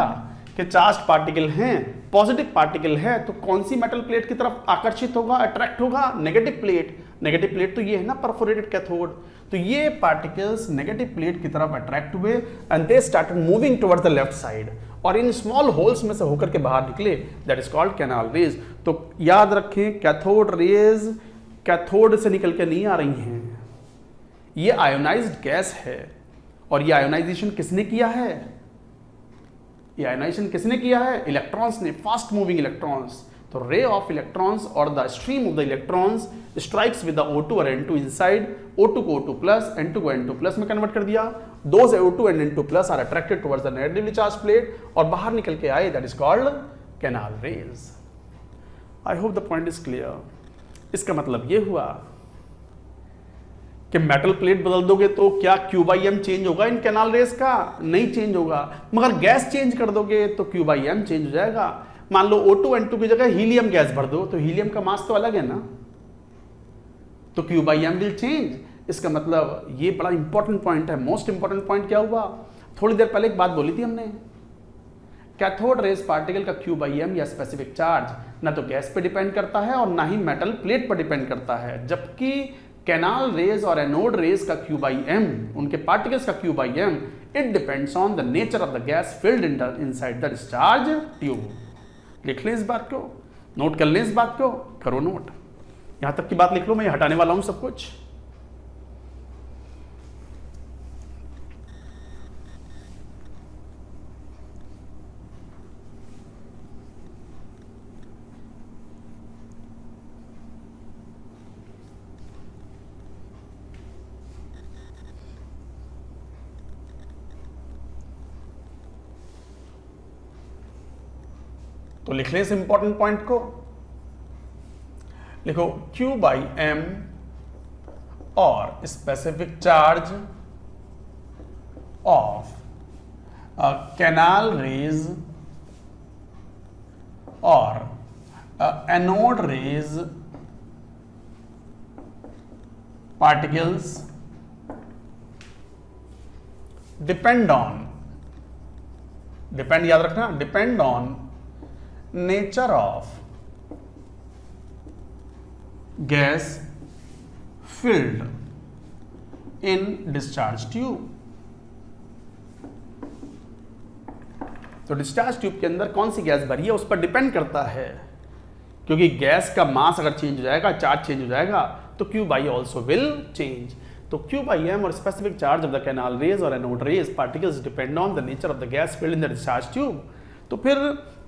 कि चार्ज पार्टिकल हैं, पॉजिटिव पार्टिकल है, तो कौन सी मेटल प्लेट की तरफ आकर्षित होगा, अट्रैक्ट होगा? Negative plate. नेगेटिव प्लेट तो ये है ना, परफोरेटेड कैथोड। तो ये पार्टिकल्स नेगेटिव प्लेट की तरफ अट्रैक्ट हुए and they started moving towards the left side, और इन स्मॉल होल्स में से होकर के बाहर निकले, that is called canal raise. तो याद रखें, कैथोड रेज कैथोड से निकल के नहीं आ रही हैं, ये आयोनाइज्ड गैस है। और ये आयोनाइजेशन किसने किया है? ये आयोनाइजेशन किसने किया है? इलेक्ट्रॉन्स ने, फास्ट मूविंग इलेक्ट्रॉन्स। तो रे ऑफ इलेक्ट्रॉन्स और the stream of the electrons strikes with the O2 और N2 इनसाइड, O2 को O2 प्लस, N2 को N2 प्लस में कन्वर्ट कर दिया। Those O2 and N2 plus are attracted towards the negatively charge plate और बाहर निकल के आए, that is called canal rays. I hope the point is clear. इसका मतलब ये हुआ कि मेटल प्लेट बदल दोगे तो क्या Q/M चेंज होगा इन कैनाल रेज का? नहीं चेंज होगा। मगर गैस चेंज कर दोगे तो Q/M चेंज हो जाएगा। मान लो O2 N2 की जगह हीलियम गैस भर दो, तो हीलियम का मास तो अलग है ना, तो Q/M विल चेंज। इसका मतलब ये बड़ा इंपॉर्टेंट पॉइंट है। मोस्ट इंपॉर्टेंट पॉइंट क्या हुआ? थोड़ी देर पहले एक बात बोली थी हमने, कैथोड रेज पार्टिकल का Q/M या स्पेसिफिक चार्ज ना तो गैस पे डिपेंड करता है और ना ही मेटल प्लेट पर डिपेंड करता है, जबकि कैनाल रेज और एनोड रेज का Q/M, उनके पार्टिकल्स का Q/M, it depends on the nature of the gas field inside the discharge tube. लिख लें इस बात को, नोट कर लें इस बात को, करो नोट। यहां तक की बात लिख लो, मैं हटाने वाला हूं सब कुछ। तो लिख लें इस इंपॉर्टेंट पॉइंट को, लिखो Q/M और specific charge of canal rays और एनोड रेज पार्टिकल्स डिपेंड याद रखना, depend on nature of gas filled in discharge tube. तो डिस्चार्ज ट्यूब के अंदर कौन सी गैस भरी है उस पर डिपेंड करता है, क्योंकि गैस का मास अगर चेंज हो जाएगा, चार्ज चेंज हो जाएगा, तो Q/I ऑल्सो विल चेंज। तो Q/M और specific charge of the canal rays और anode rays particles depend on the nature of the gas filled in the discharge tube. तो फिर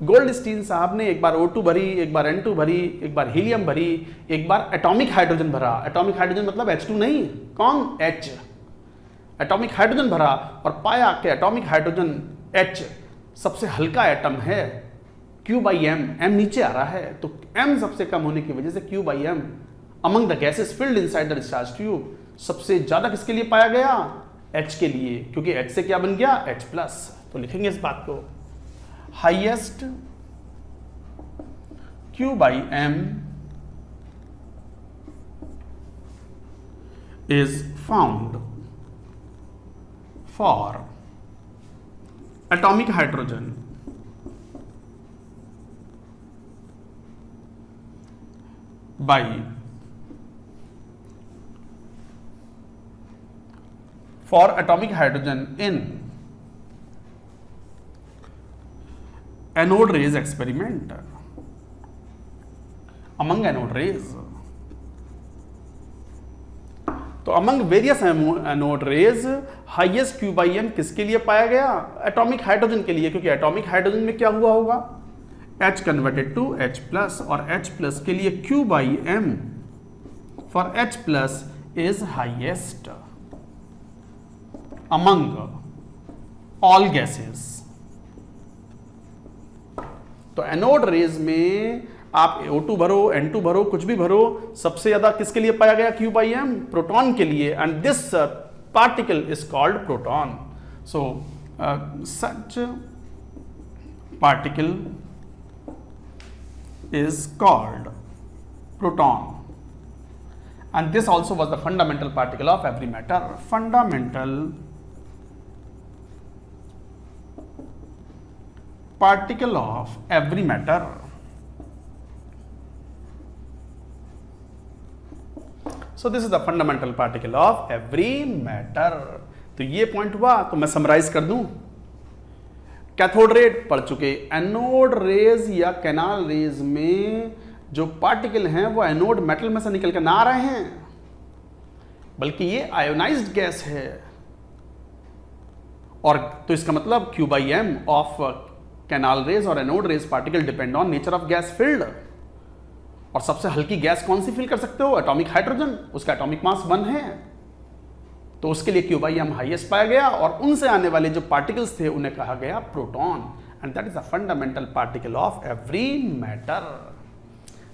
गोल्डस्टीन साहब ने एक बार O2 भरी, एक बार N2 भरी, एक बार हीलियम भरी, एक बार एटॉमिक हाइड्रोजन भरा। एटॉमिक हाइड्रोजन मतलब H2 नहीं, कौन? H। एटॉमिक हाइड्रोजन भरा और पाया कि एटॉमिक हाइड्रोजन H सबसे हल्का एटम है, Q/M, M नीचे आ रहा है, तो M सबसे कम होने की वजह से Q/M among the gases field inside the discharge tube सबसे ज्यादा किसके लिए पाया गया? H के लिए, क्योंकि H से क्या बन गया? H+। तो लिखेंगे इस बात को, highest Q/M is found for atomic hydrogen by in anode rays experiment among anode rays। तो among various anode rays highest Q/M किसके लिए पाया गया? एटॉमिक हाइड्रोजन के लिए, क्योंकि एटॉमिक हाइड्रोजन में क्या हुआ होगा? H कन्वर्टेड टू H+, और H+ के लिए Q/M for H+ is highest among all gases। तो एनोड रेज में आप O2 भरो, N2 भरो, कुछ भी भरो, सबसे ज्यादा किसके लिए पाया गया Q/M? प्रोटॉन के लिए, and this particle is called proton. So such particle is called proton, and this also was the fundamental particle of every matter। fundamental particle of every matter. So this is the fundamental particle of every matter. तो ये पॉइंट हुआ, तो मैं समराइज कर दूं। कैथोड रे पढ़ चुके, एनोड रेज या कैनाल रेज में जो पार्टिकल हैं वो एनोड मेटल में से निकल कर ना आ रहे हैं, बल्कि ये आयोनाइज्ड गैस है। और तो इसका मतलब Q by M of canal rays और anode rays particle depend on nature of gas filled. और सबसे हल्की गैस कौन सी फील कर सकते हो? एटॉमिक हाइड्रोजन, उसका एटॉमिक मास 1 है, तो उसके लिए Q by M हाईएस्ट पाया गया, और उनसे आने वाले जो पार्टिकल्स थे उन्हें कहा गया proton, and that is the fundamental particle of every matter.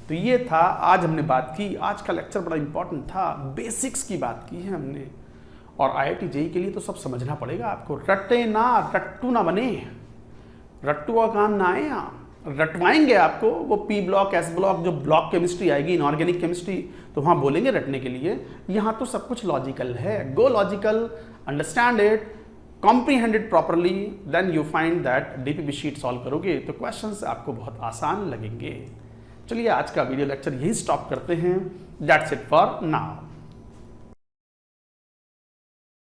तो ये था, आज हमने बात की, आज का लेक्चर बड़ा इंपॉर्टेंट था, बेसिक्स की बात की है हमने। और IIT JEE के लिए तो सब समझना पड़ेगा आपको, रट्टे ना, रट्टू ना बने, रट्टू का काम ना आए, रटवाएंगे आपको। वो P ब्लॉक S ब्लॉक जो ब्लॉक केमिस्ट्री आएगी, इनऑर्गेनिक केमिस्ट्री, तो वहाँ बोलेंगे रटने के लिए। यहाँ तो सब कुछ लॉजिकल है, go logical, understand it, comprehend it properly, then you find that DPP sheet solve करोगे तो क्वेश्चंस आपको बहुत आसान लगेंगे। चलिए आज का वीडियो लेक्चर यही स्टॉप करते हैं। That's it for now.